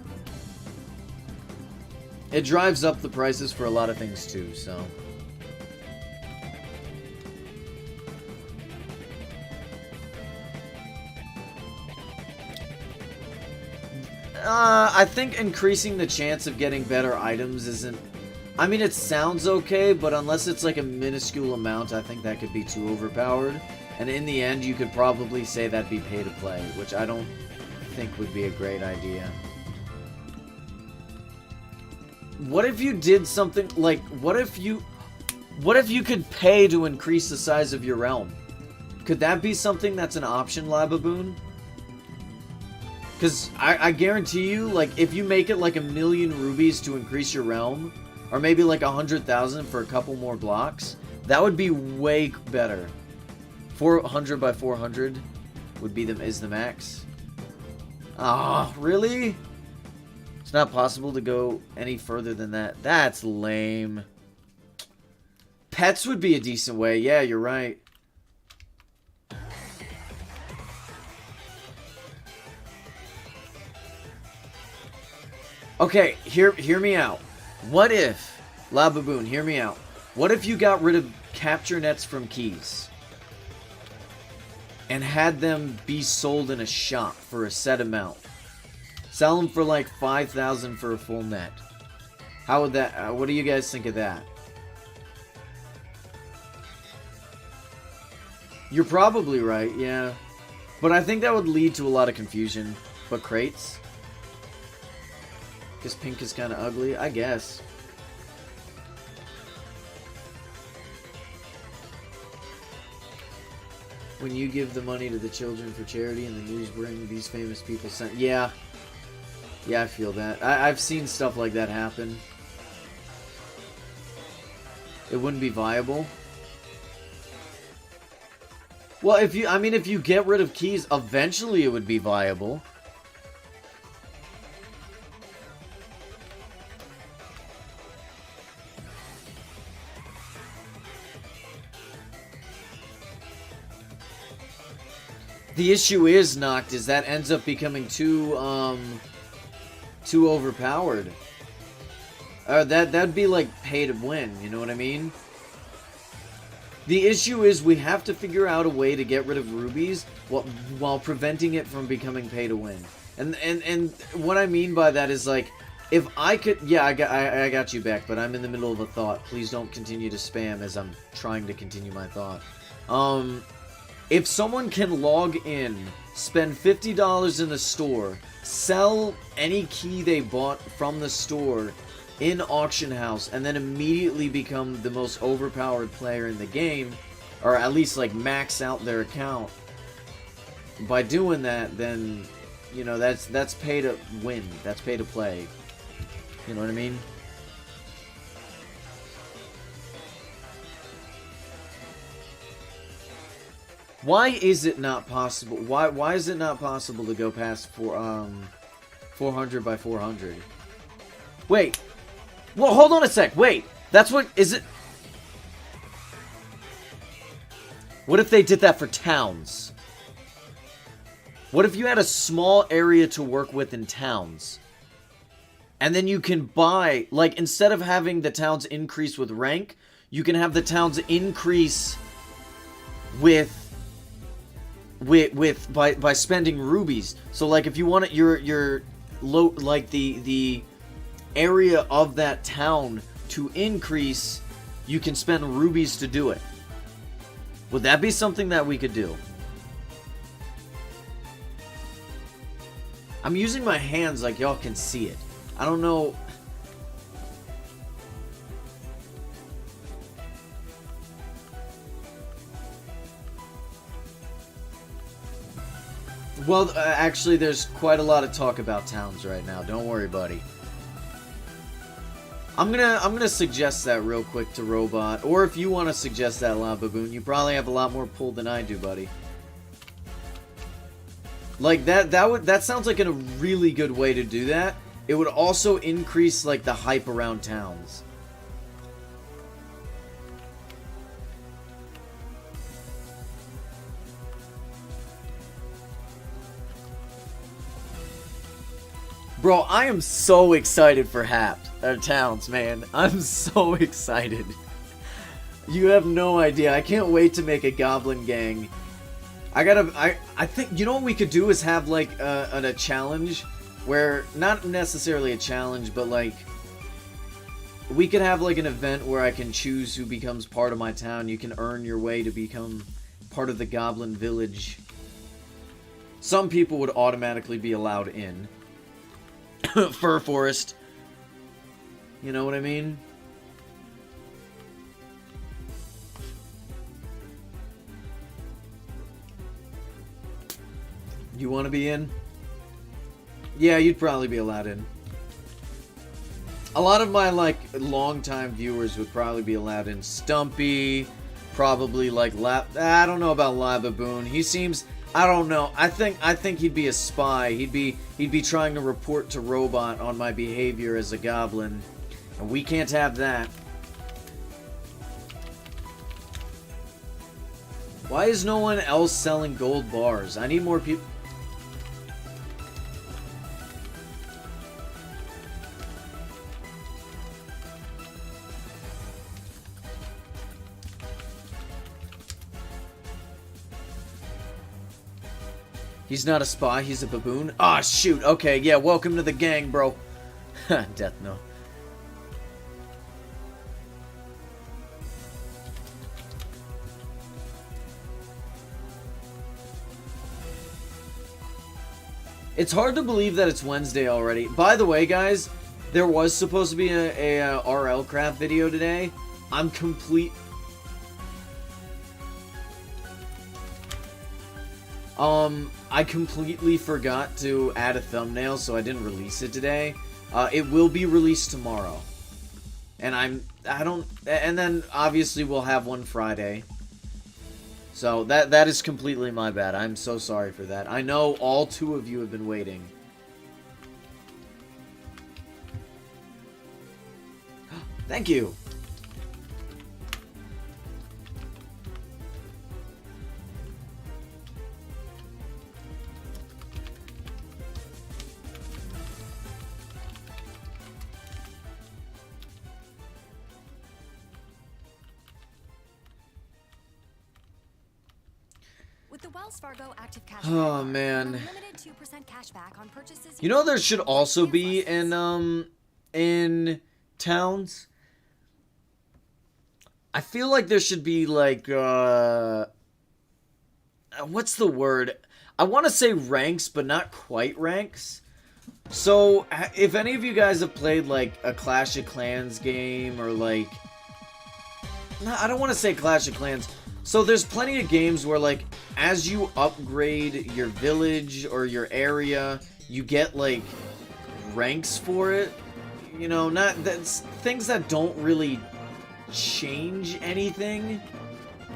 [SPEAKER 1] It drives up the prices for a lot of things too, so. I think increasing the chance of getting better items isn't... I mean, it sounds okay, but unless it's like a minuscule amount, I think that could be too overpowered. And in the end, you could probably say that'd be pay to play, which I don't think would be a great idea. What if you did something like... What if you could pay to increase the size of your realm? Could that be something that's an option, Lababoon? Because I guarantee you, like, if you make it like 1,000,000 rubies to increase your realm, or maybe like 100,000 for a couple more blocks, that would be way better. 400 by 400 would be is the max. Ah, really? It's not possible to go any further than that. That's lame. Pets would be a decent way. Yeah, you're right. Okay, hear me out. What if, Lababoon, hear me out. What if you got rid of capture nets from keys and had them be sold in a shop for a set amount? Sell them for like 5,000 for a full net. How would that, what do you guys think of that? You're probably right, yeah. But I think that would lead to a lot of confusion. But crates? Because pink is kind of ugly, I guess. When you give the money to the children for charity and the news bring these famous people sent... Yeah. Yeah, I feel that. I've seen stuff like that happen. It wouldn't be viable. Well, if you get rid of keys, eventually it would be viable. The issue is, Noct, is that ends up becoming too too overpowered. That'd be like pay to win, you know what I mean? The issue is we have to figure out a way to get rid of rubies while preventing it from becoming pay to win. And what I mean by that is like, if I could, yeah, I got you back, but I'm in the middle of a thought. Please don't continue to spam as I'm trying to continue my thought. If someone can log in, spend $50 in the store, sell any key they bought from the store in Auction House, and then immediately become the most overpowered player in the game, or at least like max out their account, by doing that, then, you know, that's pay to win. That's pay to play. You know what I mean? Why is it not possible? Why is it not possible to go past 400 by 400? Wait. Well, hold on a sec. Wait. That's what is it? What if they did that for towns? What if you had a small area to work with in towns? And then you can buy, like, instead of having the towns increase with rank, you can have the towns increase by spending rubies. So like if you want it, your low, like the area of that town to increase, you can spend rubies to do it. Would that be something that we could do? I'm using my hands like y'all can see it. I don't know. Well, actually, there's quite a lot of talk about towns right now. Don't worry, buddy. I'm gonna suggest that real quick to Robot, or if you want to suggest that, Lababoon, you probably have a lot more pull than I do, buddy. Like that sounds like a really good way to do that. It would also increase like the hype around towns. Bro, I am so excited for towns, man. I'm so excited. You have no idea. I can't wait to make a goblin gang. I think, you know what we could do is have like a challenge where, not necessarily a challenge, but like we could have like an event where I can choose who becomes part of my town. You can earn your way to become part of the goblin village. Some people would automatically be allowed in. Fur Forest. You know what I mean? You want to be in? Yeah, you'd probably be allowed in. A lot of my, like, long-time viewers would probably be allowed in. Stumpy, probably, like, I don't know about Lababoon. He seems... I don't know. I think he'd be a spy. He'd be trying to report to Robot on my behavior as a goblin. And we can't have that. Why is no one else selling gold bars? I need more people. He's not a spy, he's a baboon. Ah, shoot. Okay, yeah, welcome to the gang, bro. Death no. It's hard to believe that it's Wednesday already. By the way, guys, there was supposed to be a RL Craft video today. I completely forgot to add a thumbnail, so I didn't release it today. It will be released tomorrow. And and then obviously we'll have one Friday. So that is completely my bad. I'm so sorry for that. I know all two of you have been waiting. Thank you.
[SPEAKER 3] With the Wells Fargo Active Cash
[SPEAKER 1] Oh,
[SPEAKER 3] Card,
[SPEAKER 1] man.
[SPEAKER 3] unlimited 2% cash back on purchases.
[SPEAKER 1] You know there should also be in towns? I feel like there should be like what's the word? I want to say ranks, but not quite ranks. So, if any of you guys have played like a Clash of Clans game or like no, I don't want to say Clash of Clans. So there's plenty of games where like as you upgrade your village or your area, you get like ranks for it. You know, not that's things that don't really change anything,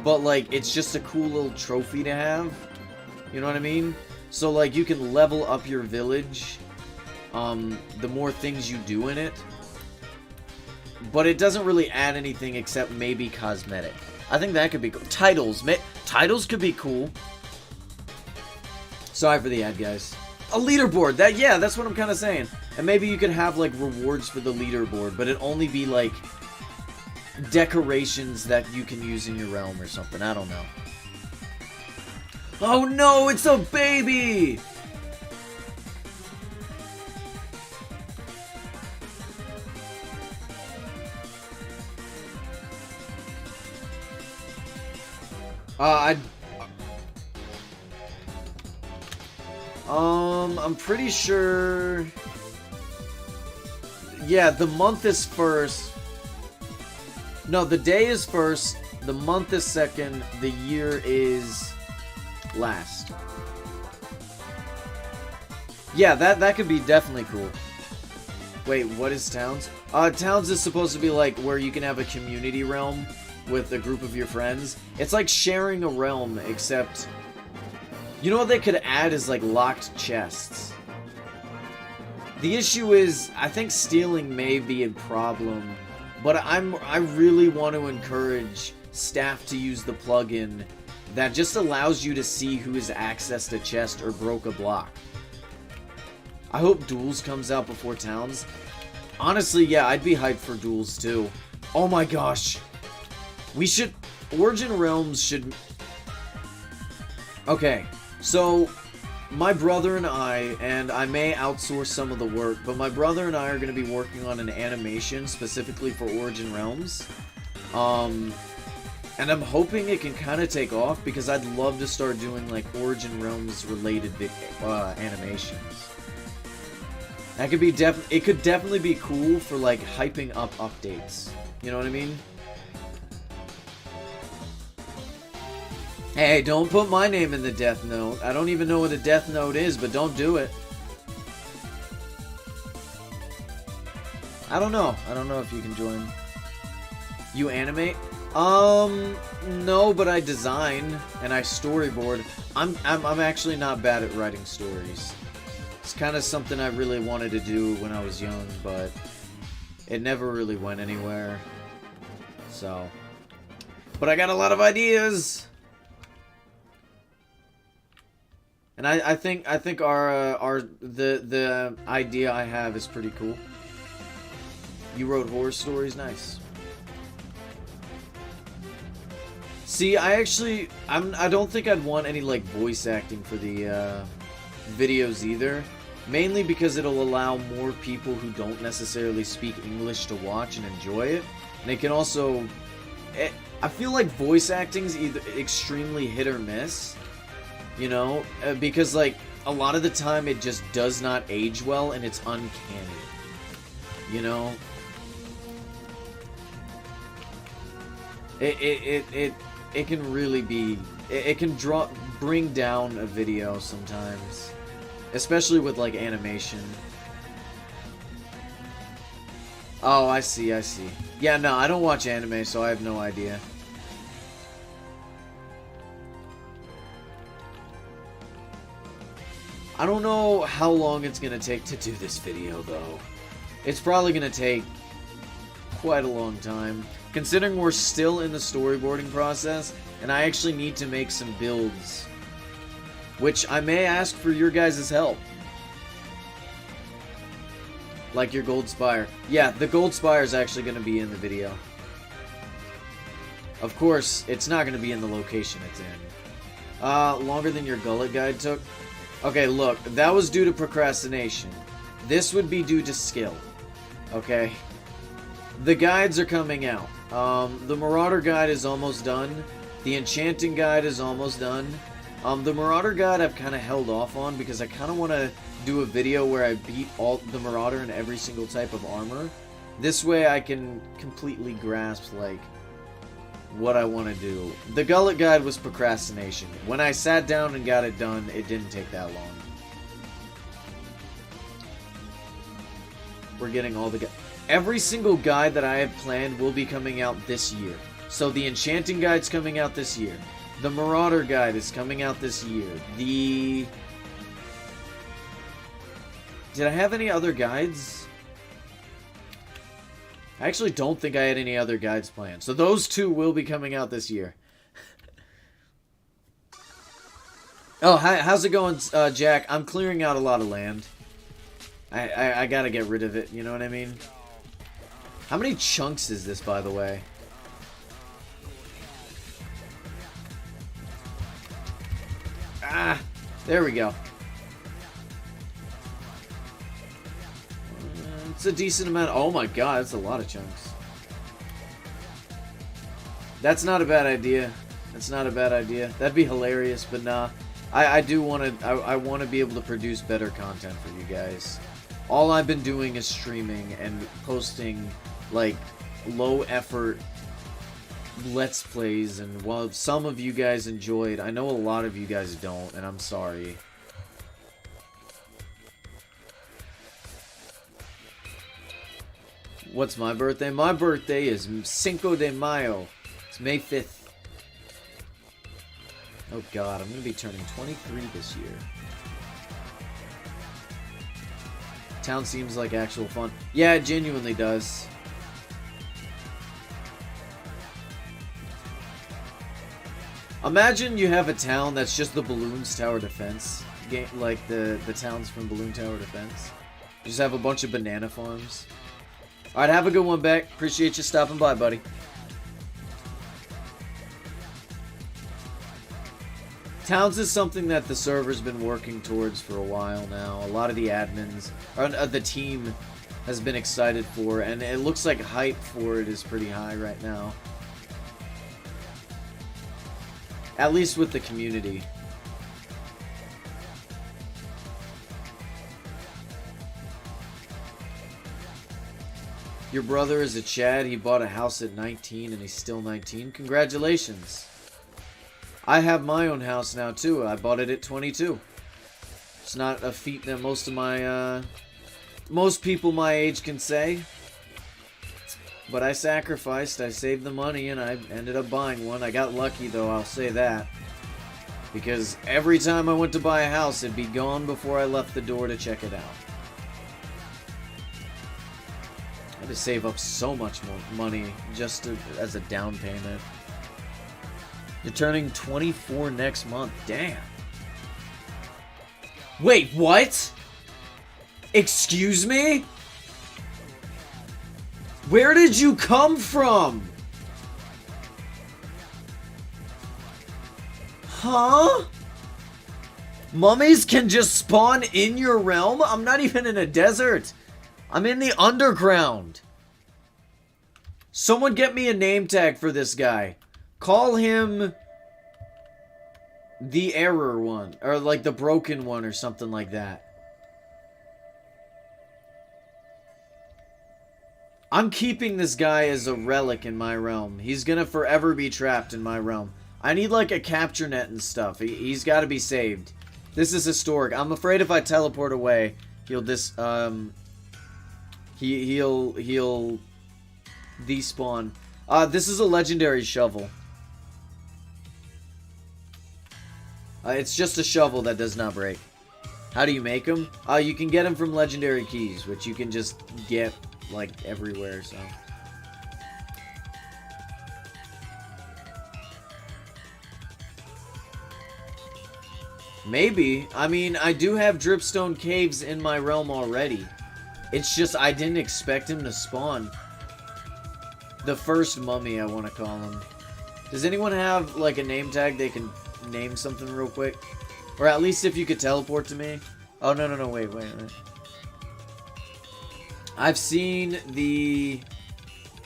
[SPEAKER 1] but like it's just a cool little trophy to have. You know what I mean? So like you can level up your village the more things you do in it. But it doesn't really add anything except maybe cosmetic. I think that could be cool. Titles. Titles could be cool. Sorry for the ad, guys. A leaderboard. That's what I'm kind of saying. And maybe you could have, like, rewards for the leaderboard, but it'd only be, like, decorations that you can use in your realm or something. I don't know. Oh, no! It's a baby! I'm pretty sure. Yeah, the month is first. No, the day is first. The month is second. The year is last. Yeah, that could be definitely cool. Wait, what is Towns? Towns is supposed to be like where you can have a community realm with a group of your friends. It's like sharing a realm, except you know what they could add is like locked chests. The issue is I think stealing may be a problem, but I really want to encourage staff to use the plugin that just allows you to see who has accessed a chest or broke a block. I hope Duels comes out before Towns. Honestly, yeah, I'd be hyped for Duels too. Oh my gosh. We should... Origin Realms should... Okay, so my brother and I may outsource some of the work, but my brother and I are going to be working on an animation specifically for Origin Realms. And I'm hoping it can kind of take off because I'd love to start doing like Origin Realms related animations. That could be it could definitely be cool for like hyping up updates. You know what I mean? Hey, don't put my name in the Death Note. I don't even know what a Death Note is, but don't do it. I don't know. I don't know if you can join. You animate? No, but I design and I storyboard. I'm actually not bad at writing stories. It's kind of something I really wanted to do when I was young, but it never really went anywhere. So, but I got a lot of ideas. And I think the idea I have is pretty cool. You wrote horror stories, nice. See, I don't think I'd want any like voice acting for the videos either. Mainly because it'll allow more people who don't necessarily speak English to watch and enjoy it. And it can also... I feel like voice acting's either extremely hit or miss. You know? Because like, a lot of the time it just does not age well and it's uncanny. You know? It can really be... It can bring down a video sometimes. Especially with, like, animation. Oh, I see. Yeah, no, I don't watch anime, so I have no idea. I don't know how long it's gonna take to do this video, though. It's probably gonna take quite a long time. Considering we're still in the storyboarding process, and I actually need to make some builds. Which I may ask for your guys' help. Like your Gold Spire. Yeah, the Gold Spire is actually going to be in the video. Of course, it's not going to be in the location it's in. Longer than your gullet guide took. Okay, look, that was due to procrastination. This would be due to skill. Okay? The guides are coming out. The Marauder guide is almost done. The Enchanting guide is almost done. The Marauder guide I've kind of held off on because I kind of want to do a video where I beat all the Marauder in every single type of armor. This way I can completely grasp, like, what I want to do. The Gullet guide was procrastination. When I sat down and got it done, it didn't take that long. We're getting all the every single guide that I have planned will be coming out this year. So the Enchanting guide's coming out this year. The Marauder guide is coming out this year. Did I have any other guides? I actually don't think I had any other guides planned. So those two will be coming out this year. Oh, how's it going, Jack? I'm clearing out a lot of land. I gotta get rid of it, you know what I mean? How many chunks is this, by the way? Ah, there we go. It's a decent amount. Oh my god, that's a lot of chunks. That's not a bad idea. That's not a bad idea. That'd be hilarious, but nah. I do want to. I want to be able to produce better content for you guys. All I've been doing is streaming and posting like low effort Let's Plays, and while some of you guys enjoyed, I know a lot of you guys don't, and I'm sorry. What's my birthday? My birthday is Cinco de Mayo. It's May 5th. Oh god, I'm going to be turning 23 this year. Town seems like actual fun. Yeah, it genuinely does. Imagine you have a town that's just the Balloons Tower Defense. Like the towns from Balloon Tower Defense. You just have a bunch of banana farms. Alright, have a good one, Beck. Appreciate you stopping by, buddy. Towns is something that the server's been working towards for a while now. A lot of the admins, or the team, has been excited for, and it looks like hype for it is pretty high right now. At least with the community. Your brother is a Chad. He bought a house at 19 and he's still 19. Congratulations. I have my own house now too. I bought it at 22. It's not a feat that most people my age can say. But I sacrificed, I saved the money, and I ended up buying one. I got lucky though, I'll say that. Because every time I went to buy a house, it'd be gone before I left the door to check it out. I had to save up so much more money just as a down payment. You're turning 24 next month. Damn. Wait, what? Excuse me? Where did you come from? Huh? Mummies can just spawn in your realm? I'm not even in a desert. I'm in the underground. Someone get me a name tag for this guy. Call him the error one, or like the broken one or something like that. I'm keeping this guy as a relic in my realm. He's gonna forever be trapped in my realm. I need like a capture net and stuff. He's gotta be saved. This is historic. I'm afraid if I teleport away, he'll he'll despawn. This is a legendary shovel. It's just a shovel that does not break. How do you make them? You can get them from legendary keys, which you can just get like everywhere, so. Maybe. I mean, I do have dripstone caves in my realm already. It's just I didn't expect him to spawn. The first mummy, I want to call him. Does anyone have like a name tag they can name something real quick? Or at least if you could teleport to me. Oh, no, wait. I've seen the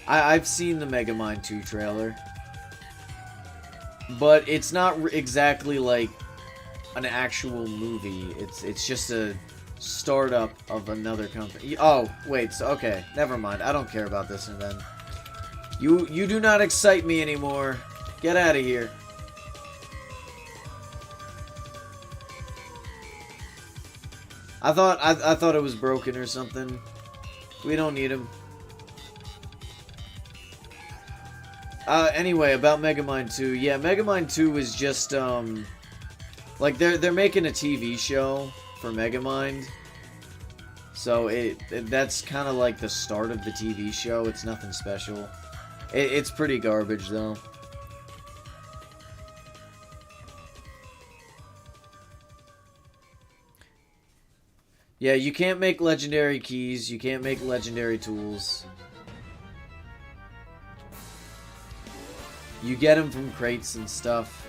[SPEAKER 1] Megamind 2 trailer. But it's not exactly like an actual movie. It's just a startup of another company. Oh, wait, so, okay. Never mind. I don't care about this then. You do not excite me anymore. Get out of here. I thought it was broken or something. We don't need him. Anyway, about Megamind 2. Yeah, Megamind 2 is just, like, they're making a TV show for Megamind. So, that's kind of like the start of the TV show. It's nothing special. It's pretty garbage, though. Yeah, you can't make legendary keys. You can't make legendary tools. You get them from crates and stuff.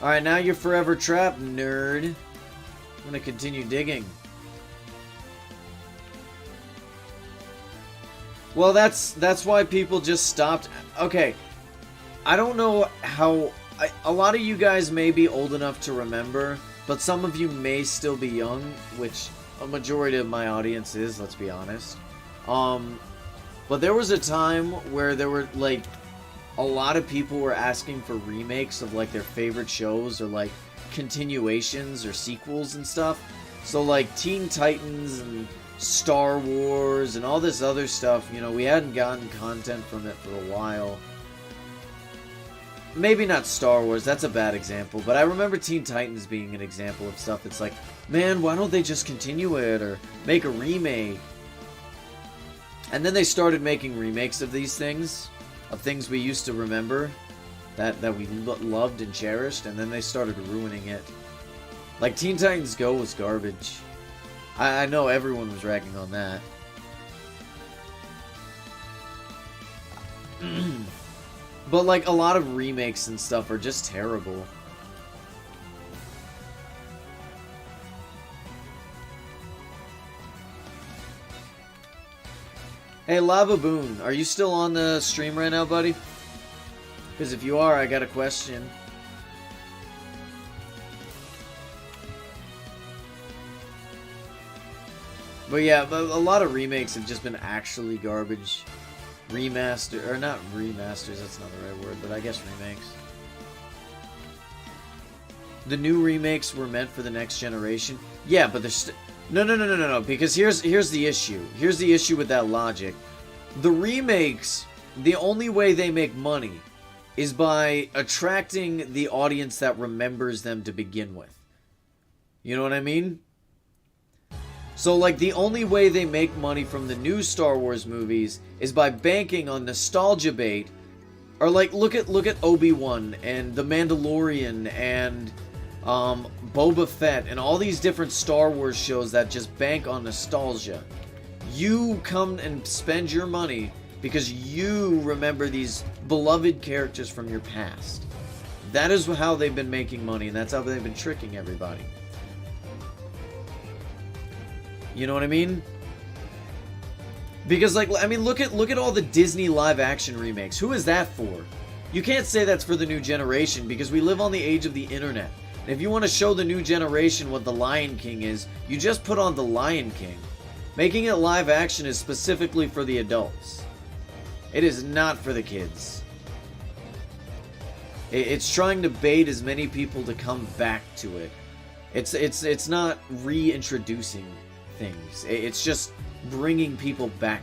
[SPEAKER 1] Alright, now you're forever trapped, nerd. I'm gonna continue digging. Well, that's why people just stopped. Okay, I don't know how... a lot of you guys may be old enough to remember, but some of you may still be young, which a majority of my audience is, let's be honest. But there was a time where there were, like, a lot of people were asking for remakes of, like, their favorite shows, or, like, continuations or sequels and stuff. So, like, Teen Titans and Star Wars and all this other stuff, you know, we hadn't gotten content from it for a while. Maybe not Star Wars, that's a bad example, but I remember Teen Titans being an example of stuff that's like, man, why don't they just continue it or make a remake? And then they started making remakes of these things, of things we used to remember, that we loved and cherished, and then they started ruining it. Like, Teen Titans Go was garbage. I know everyone was ragging on that. But, like, a lot of remakes and stuff are just terrible. Hey, Lava Boon, are you still on the stream right now, buddy? Because if you are, I got a question. But yeah, a lot of remakes have just been actually garbage. Remaster, or not remasters, that's not the right word, but I guess remakes. The new remakes were meant for the next generation. Yeah, but there's no, because here's the issue. Here's the issue with that logic. The remakes, the only way they make money is by attracting the audience that remembers them to begin with. You know what I mean? So, like, the only way they make money from the new Star Wars movies is by banking on nostalgia bait. Or, like, look at Obi-Wan and The Mandalorian and Boba Fett and all these different Star Wars shows that just bank on nostalgia. You come and spend your money because you remember these beloved characters from your past. That is how they've been making money, and that's how they've been tricking everybody. You know what I mean? Because, like, I mean, look at all the Disney live-action remakes. Who is that for? You can't say that's for the new generation, because we live on the age of the internet. And if you want to show the new generation what The Lion King is, you just put on The Lion King. Making it live-action is specifically for the adults. It is not for the kids. It's trying to bait as many people to come back to it. It's not reintroducing things. It's just bringing people back.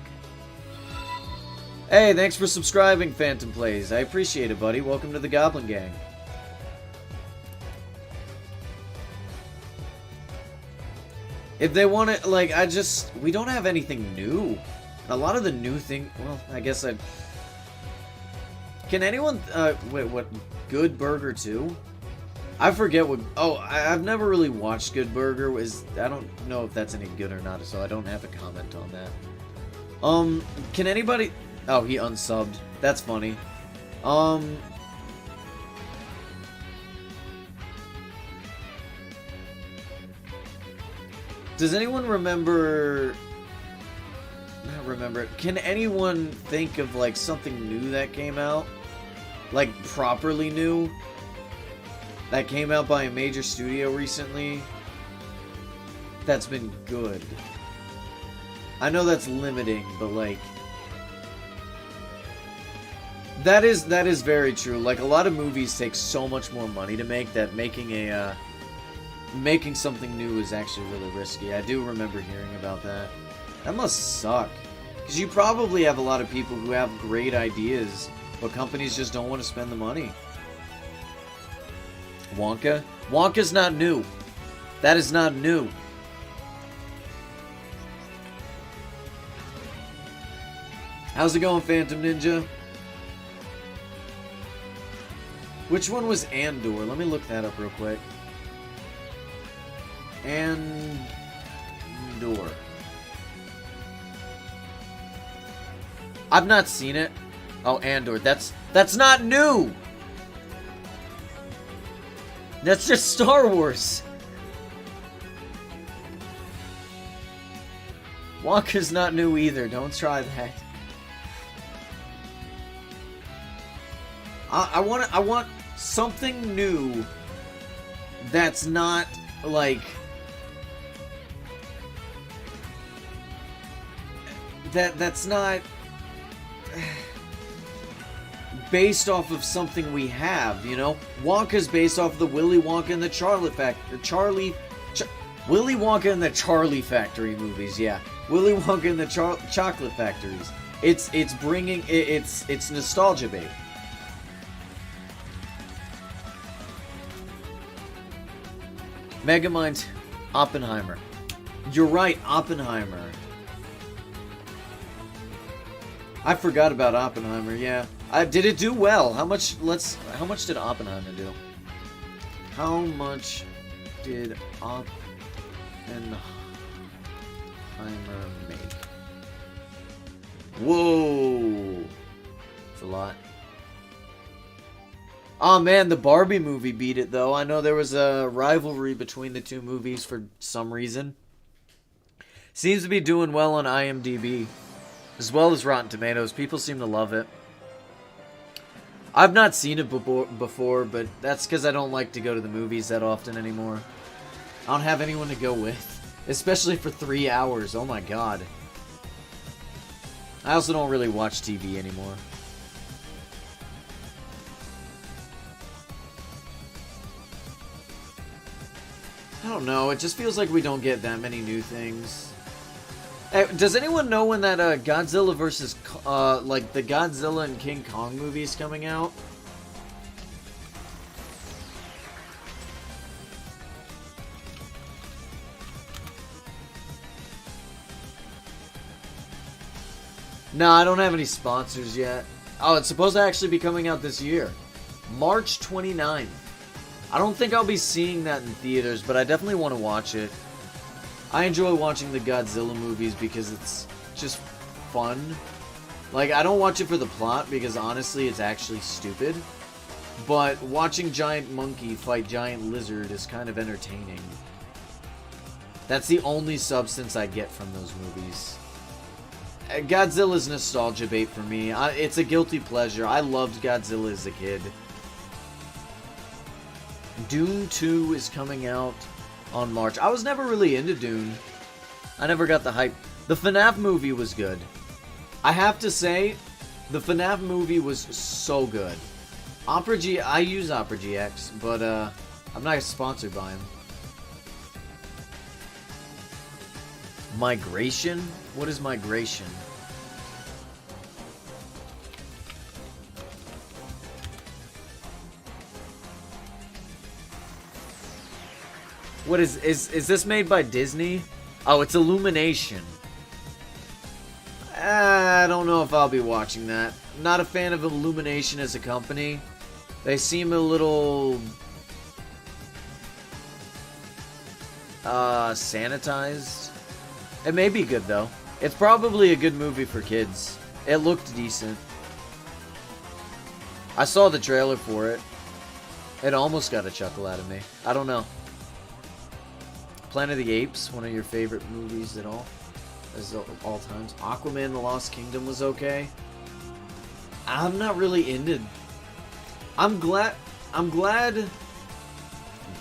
[SPEAKER 1] Hey, thanks for subscribing, Phantom Plays. I appreciate it, buddy. Welcome to the Goblin Gang. If they want it, like, we don't have anything new. A lot of the new thing, well, I guess can anyone, wait, what, Good Burger 2? I forget what... Oh, I've never really watched Good Burger. I don't know if that's any good or not, so I don't have a comment on that. Can anybody... Oh, he unsubbed. That's funny. Does anyone remember... Not remember. Can anyone think of, like, something new that came out? Like, properly new? That came out by a major studio recently? That's been good. I know that's limiting, but, like... That is very true. Like, a lot of movies take so much more money to make that making something new is actually really risky. I do remember hearing about that. That must suck. Because you probably have a lot of people who have great ideas, but companies just don't want to spend the money. Wonka? Wonka's not new. That is not new. How's it going, Phantom Ninja? Which one was Andor? Let me look that up real quick. Andor. I've not seen it. Oh, Andor. That's not new. That's just Star Wars. Wonka's not new either. Don't try that. I want something new that's not like that's not based off of something we have, you know? Wonka's based off the Willy Wonka and the Willy Wonka and the Charlie Factory movies, yeah. Willy Wonka and the Chocolate Factories. It's bringing it's nostalgia bait. Megamind, Oppenheimer. You're right, Oppenheimer. I forgot about Oppenheimer, yeah. Did it do well? How much did Oppenheimer do? How much did Oppenheimer make? Whoa. It's a lot. Oh man, the Barbie movie beat it though. I know there was a rivalry between the two movies for some reason. Seems to be doing well on IMDb, as well as Rotten Tomatoes. People seem to love it. I've not seen it before, but that's because I don't like to go to the movies that often anymore. I don't have anyone to go with, especially for 3 hours. Oh my god. I also don't really watch TV anymore. I don't know, it just feels like we don't get that many new things. Hey, does anyone know when that Godzilla versus, like the Godzilla and King Kong movie is coming out? No, I don't have any sponsors yet. Oh, it's supposed to actually be coming out this year. March 29th. I don't think I'll be seeing that in theaters, but I definitely want to watch it. I enjoy watching the Godzilla movies because it's just fun. Like, I don't watch it for the plot because honestly it's actually stupid. But watching giant monkey fight giant lizard is kind of entertaining. That's the only substance I get from those movies. Godzilla's nostalgia bait for me. It's a guilty pleasure. I loved Godzilla as a kid. Dune 2 is coming out on March. I was never really into Dune. I never got the hype. The FNAF movie was good. I have to say, the FNAF movie was so good. I use Opera GX, but I'm not sponsored by him. Migration? What is migration? What is this made by Disney? Oh, it's Illumination. I don't know if I'll be watching that. I'm not a fan of Illumination as a company. They seem a little sanitized. It may be good though. It's probably a good movie for kids. It looked decent. I saw the trailer for it. It almost got a chuckle out of me. I don't know. Planet of the Apes, one of your favorite movies at all? As all times. Aquaman: The Lost Kingdom was okay. I'm not really into... I'm glad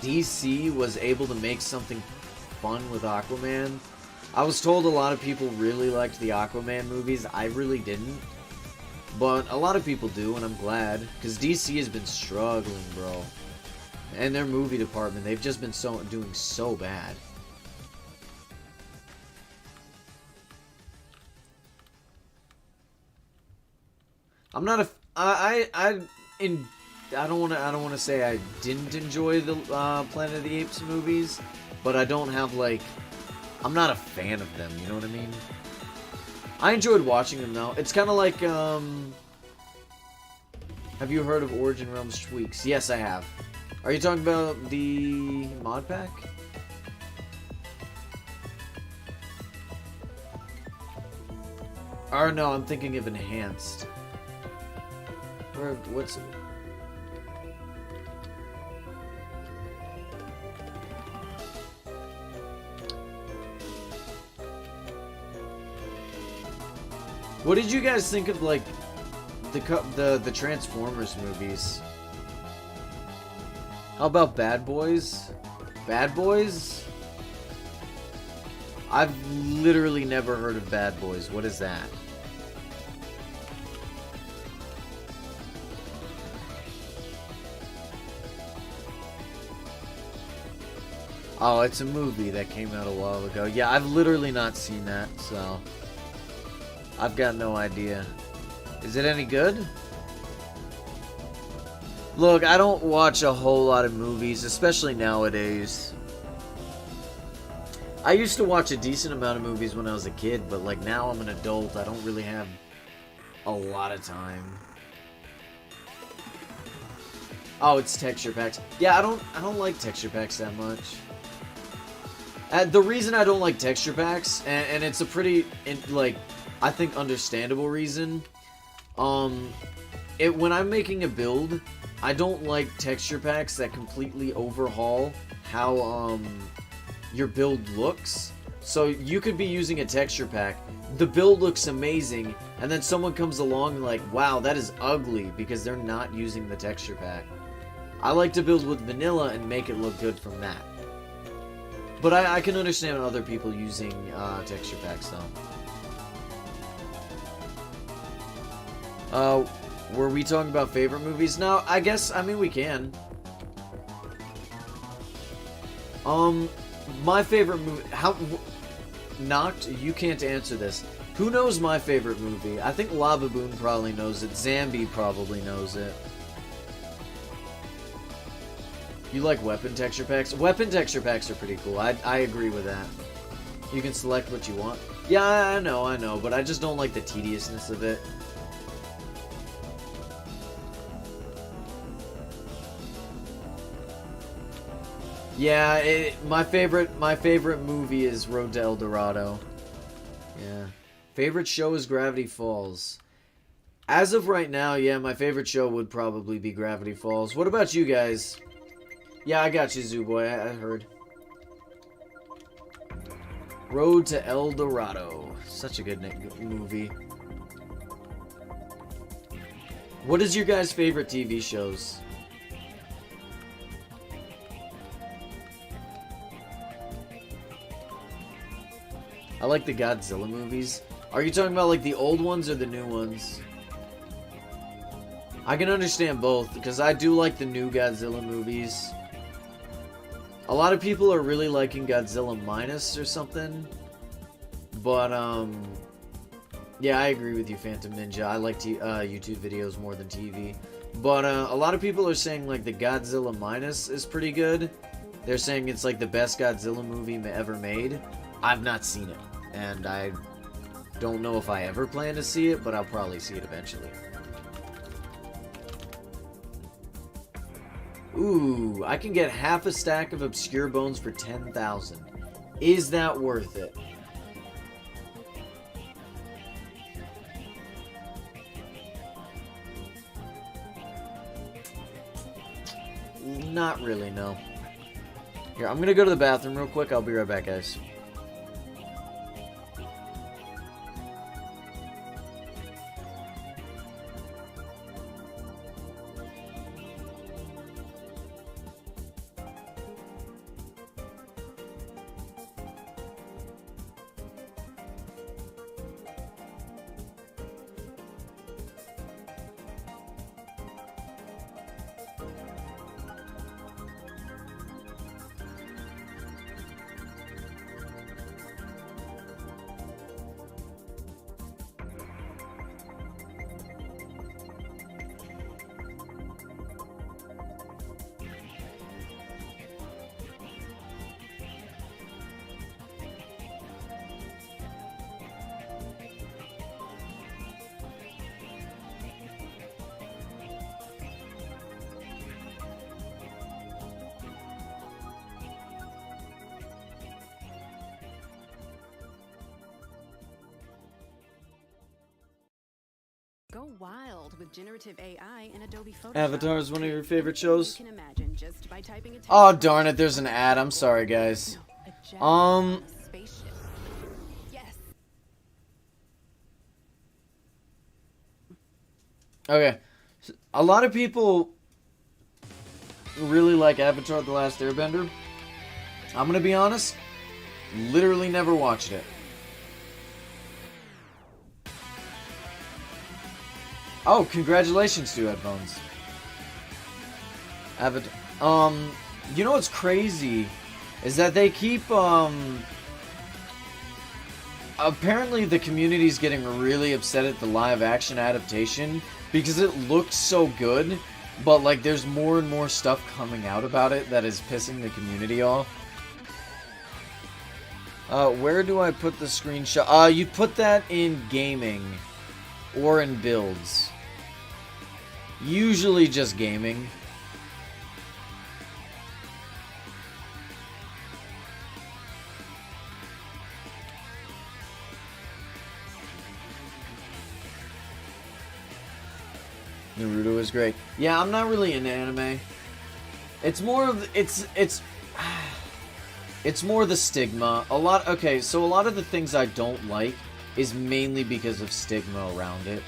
[SPEAKER 1] DC was able to make something fun with Aquaman. I was told a lot of people really liked the Aquaman movies. I really didn't. But a lot of people do, and I'm glad. Because DC has been struggling, bro. And their movie department, they've just been doing so bad. I'm not a... I don't want to say I didn't enjoy the Planet of the Apes movies, but I don't have, like... I'm not a fan of them, you know what I mean? I enjoyed watching them, though. It's kind of like, have you heard of Origin Realms Tweaks? Yes, I have. Are you talking about the mod pack? Or no, I'm thinking of Enhanced. What's... What did you guys think of, like, the Transformers movies? How about Bad Boys? Bad Boys? I've literally never heard of Bad Boys. What is that? Oh, it's a movie that came out a while ago. Yeah, I've literally not seen that, so... I've got no idea. Is it any good? Look, I don't watch a whole lot of movies, especially nowadays. I used to watch a decent amount of movies when I was a kid, but like now I'm an adult, I don't really have a lot of time. Oh, it's texture packs. Yeah, I don't like texture packs that much. The reason I don't like texture packs, and it's a pretty, like, I think understandable reason. When I'm making a build, I don't like texture packs that completely overhaul how your build looks. So you could be using a texture pack, the build looks amazing, and then someone comes along and like, wow, that is ugly, because they're not using the texture pack. I like to build with vanilla and make it look good from that. But I can understand other people using texture packs though. Were we talking about favorite movies? No, I mean, we can. My favorite movie... Knocked, you can't answer this. Who knows my favorite movie? I think Lava Boon probably knows it. Zambi probably knows it. You like weapon texture packs? Weapon texture packs are pretty cool. I agree with that. You can select what you want. Yeah, I know, but I just don't like the tediousness of it. Yeah, my favorite movie is Road to El Dorado. Yeah. Favorite show is Gravity Falls. As of right now, yeah, my favorite show would probably be Gravity Falls. What about you guys? Yeah, I got you, Zooboy. I heard. Road to El Dorado. Such a good movie. What is your guys' favorite TV shows? I like the Godzilla movies. Are you talking about like the old ones or the new ones? I can understand both, because I do like the new Godzilla movies. A lot of people are really liking Godzilla Minus or something. But, yeah, I agree with you, Phantom Ninja. I like YouTube videos more than TV. But, a lot of people are saying, like, the Godzilla Minus is pretty good. They're saying it's, like, the best Godzilla movie ever made. I've not seen it. And I don't know if I ever plan to see it, but I'll probably see it eventually. Ooh, I can get half a stack of obscure bones for 10,000. Is that worth it? Not really, no. Here, I'm gonna go to the bathroom real quick. I'll be right back, guys.
[SPEAKER 4] Go wild with generative AI in Adobe Photoshop.
[SPEAKER 1] Avatar is one of your favorite shows?
[SPEAKER 4] You can imagine just by typing a text
[SPEAKER 1] Oh, darn it, there's an ad. I'm sorry, guys.
[SPEAKER 4] No, a jet on a spaceship. Yes.
[SPEAKER 1] Okay. A lot of people really like Avatar The Last Airbender. I'm gonna be honest, literally never watched it. Oh, congratulations to Headphones. Avatar. You know what's crazy is that they keep, apparently the community's getting really upset at the live action adaptation because it looks so good, but like there's more and more stuff coming out about it that is pissing the community off. Where do I put the screenshot? You put that in gaming or in builds. Usually just gaming. Naruto is great. Yeah, I'm not really into anime. It's more of it's more the stigma. Okay, so a lot of the things I don't like is mainly because of stigma around it.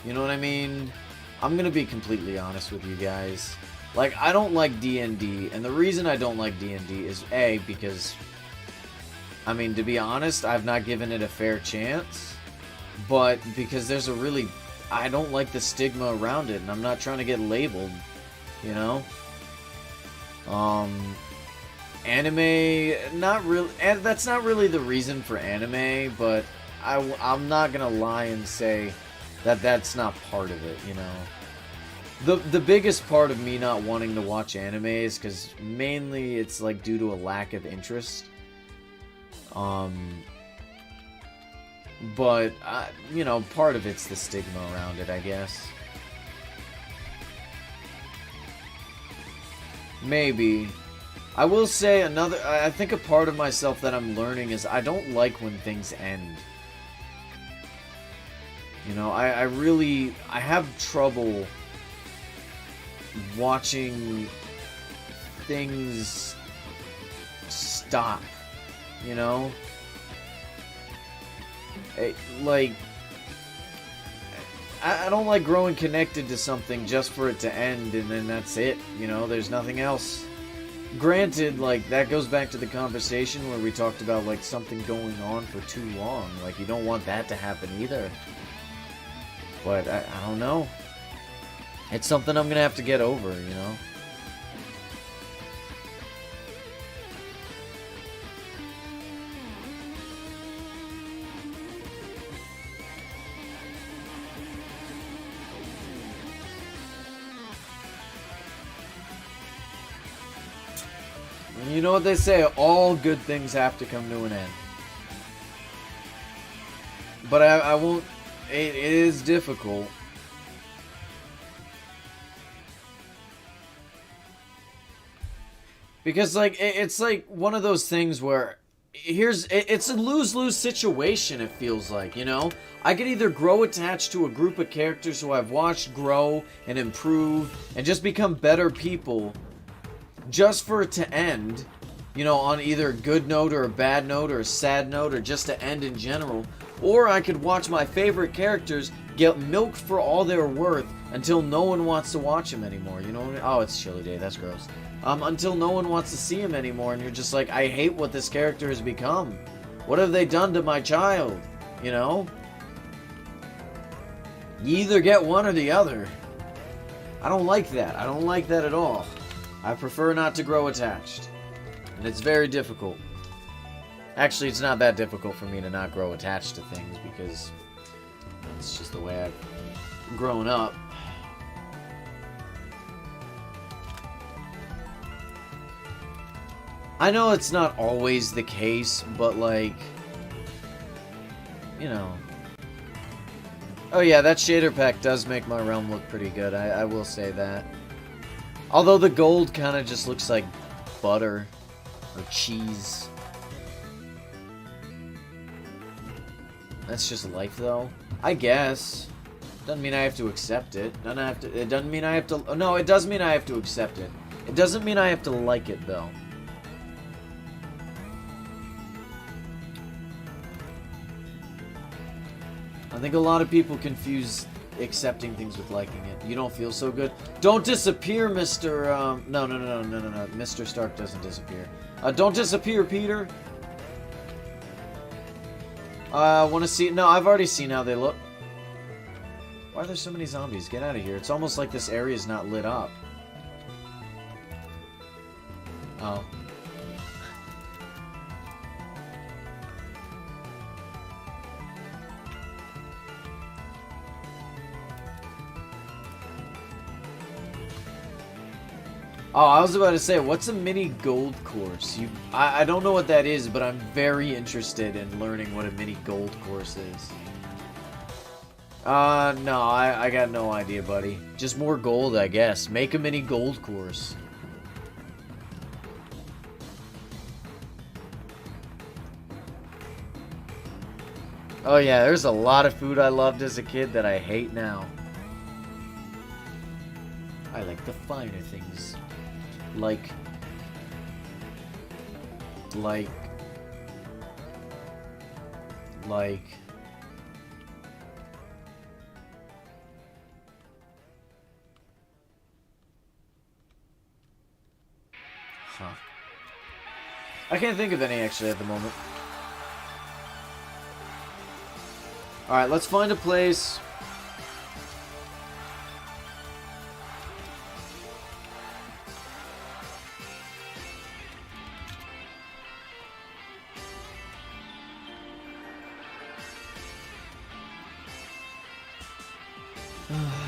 [SPEAKER 1] You know what I mean? I'm gonna be completely honest with you guys. Like, I don't like D&D, and the reason I don't like D&D is A, because, I mean, to be honest, I've not given it a fair chance, but because there's a really, I don't like the stigma around it, and I'm not trying to get labeled, you know? Anime, not really, and that's not really the reason for anime, but I'm not gonna lie and say that that's not part of it, you know. The biggest part of me not wanting to watch anime is because mainly it's like due to a lack of interest. But you know, part of it's the stigma around it, I guess. Maybe. I will say I think a part of myself that I'm learning is I don't like when things end. You know, I have trouble watching things stop, you know? I don't like growing connected to something just for it to end and then that's it, you know? There's nothing else. Granted, like, that goes back to the conversation where we talked about, like, something going on for too long. Like, you don't want that to happen either. But, I don't know. It's something I'm gonna have to get over, you know? You know what they say, all good things have to come to an end. But I won't... It is difficult. Because, like, it's like one of those things where... It's a lose-lose situation, it feels like, you know? I could either grow attached to a group of characters who I've watched grow and improve and just become better people, just for it to end, you know, on either a good note or a bad note or a sad note or just to end in general. Or I could watch my favorite characters get milked for all they're worth until no one wants to watch them anymore, you know what I mean? Oh, it's Chili Day, that's gross. Until no one wants to see him anymore and you're just like, I hate what this character has become. What have they done to my child? You know? You either get one or the other. I don't like that. I don't like that at all. I prefer not to grow attached. And it's very difficult. Actually, it's not that difficult for me to not grow attached to things because it's just the way I've grown up. I know it's not always the case, but like, you know. Oh yeah, that shader pack does make my realm look pretty good, I will say that. Although the gold kind of just looks like butter or cheese. That's just life though. I guess. Doesn't mean I have to accept it. It doesn't mean I have to. No, it does mean I have to accept it. It doesn't mean I have to like it though. I think a lot of people confuse accepting things with liking it. You don't feel so good. Don't disappear, Mr. No. Mr. Stark doesn't disappear. Don't disappear, Peter. I want to see. No, I've already seen how they look. Why are there so many zombies? Get out of here. It's almost like this area is not lit up. Oh. Oh, I was about to say, what's a mini gold course? I don't know what that is, but I'm very interested in learning what a mini gold course is. No, I got no idea, buddy. Just more gold, I guess. Make a mini gold course. Oh yeah, there's a lot of food I loved as a kid that I hate now. I like the finer things. Like, huh. I can't think of any actually at the moment. Alright, let's find a place.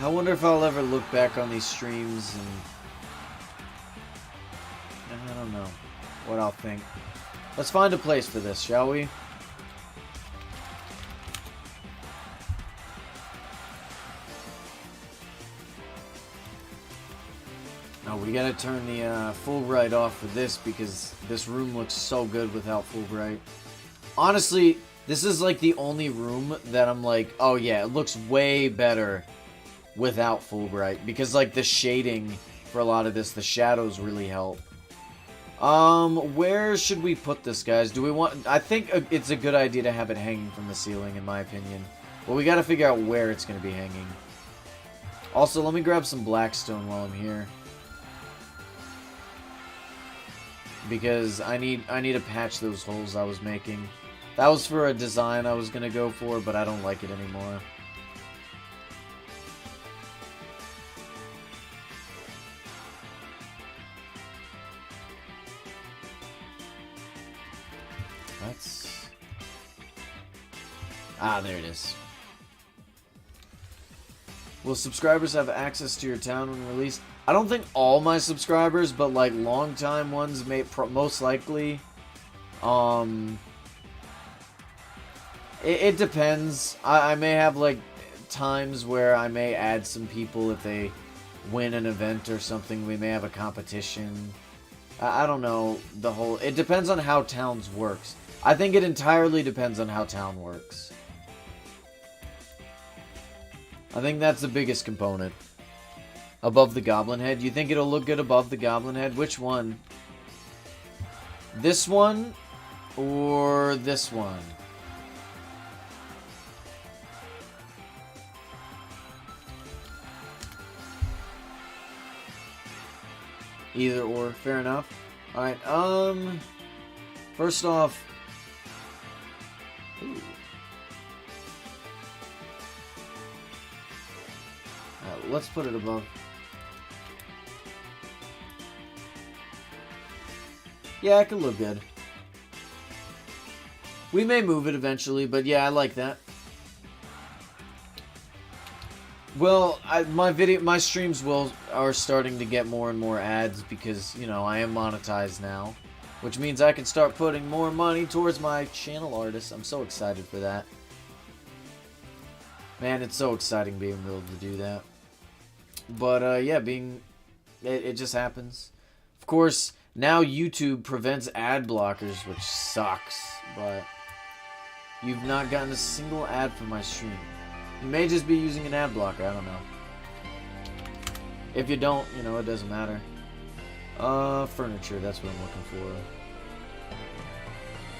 [SPEAKER 1] I wonder if I'll ever look back on these streams and I don't know what I'll think. Let's find a place for this, shall we? No, we gotta turn the Fulbright off for this because this room looks so good without Fulbright. Honestly, this is like the only room that I'm like, oh yeah, it looks way better without Fulbright because like the shading for a lot of this, the shadows really help. Where should we put this, guys? Do we want... I think it's a good idea to have it hanging from the ceiling, in my opinion. But we gotta figure out where it's gonna be hanging. Also, let me grab some Blackstone while I'm here. Because I need to patch those holes I was making. That was for a design I was gonna go for, but I don't like it anymore. Ah, there it is. Will subscribers have access to your town when released? I don't think all my subscribers, but like long-time ones may most likely. It depends. I may have like times where I may add some people if they win an event or something. We may have a competition. I don't know the whole... It depends on how towns works. I think it entirely depends on how town works. I think that's the biggest component. Above the goblin head? You think it'll look good above the goblin head? Which one? This one or this one? Either or, fair enough. Alright, first off... Ooh. Let's put it above. Yeah, it could look good. We may move it eventually, but yeah, I like that. Well, my streams are starting to get more and more ads because, you know, I am monetized now, which means I can start putting more money towards my channel artists. I'm so excited for that. Man, it's so exciting being able to do that. But yeah, it just happens. Of course, now YouTube prevents ad blockers, which sucks, but you've not gotten a single ad from my stream. You may just be using an ad blocker, I don't know. If you don't, you know, it doesn't matter. Furniture, that's what I'm looking for.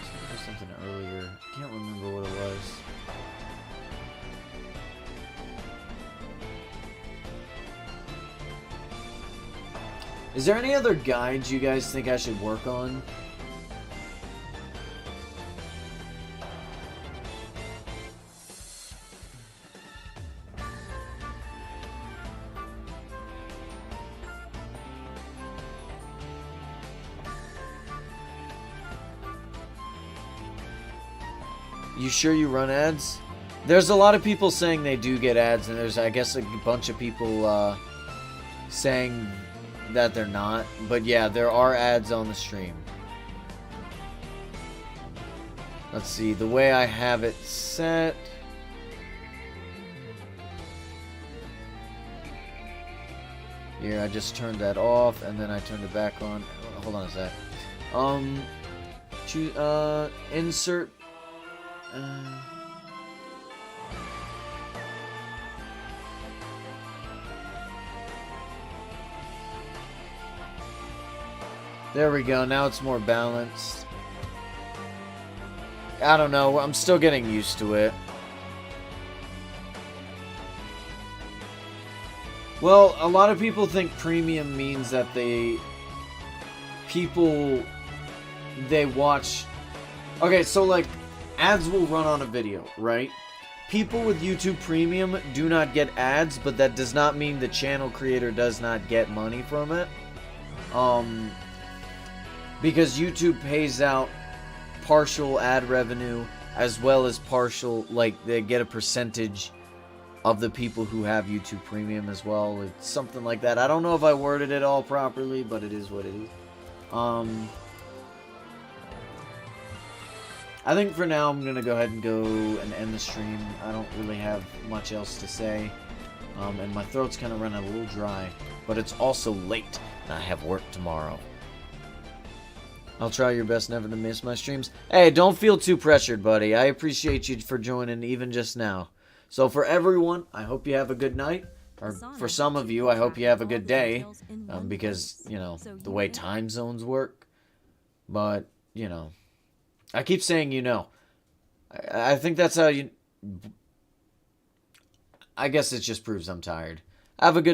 [SPEAKER 1] There was something earlier. I can't remember what it was. Is there any other guides you guys think I should work on? You sure you run ads? There's a lot of people saying they do get ads, and there's, I guess, a bunch of people saying that they're not. But yeah, there are ads on the stream. Let's see, the way I have it set... Here, I just turned that off, and then I turned it back on. Hold on a sec. Choose, insert... There we go, now it's more balanced. I don't know, I'm still getting used to it. Well, a lot of people think premium means that they watch... Okay, so like, ads will run on a video, right? People with YouTube Premium do not get ads, but that does not mean the channel creator does not get money from it. Because YouTube pays out partial ad revenue as well as partial, like, they get a percentage of the people who have YouTube Premium as well. It's something like that. I don't know if I worded it all properly, but it is what it is. I think for now I'm going to go ahead and go and end the stream. I don't really have much else to say. And my throat's kind of running a little dry. But it's also late, and I have work tomorrow. I'll try your best never to miss my streams. Hey, don't feel too pressured, buddy. I appreciate you for joining even just now. So for everyone, I hope you have a good night. Or for some of you, I hope you have a good day. Because, you know, the way time zones work. But, you know... I keep saying you know. I think that's how you... I guess it just proves I'm tired. Have a good...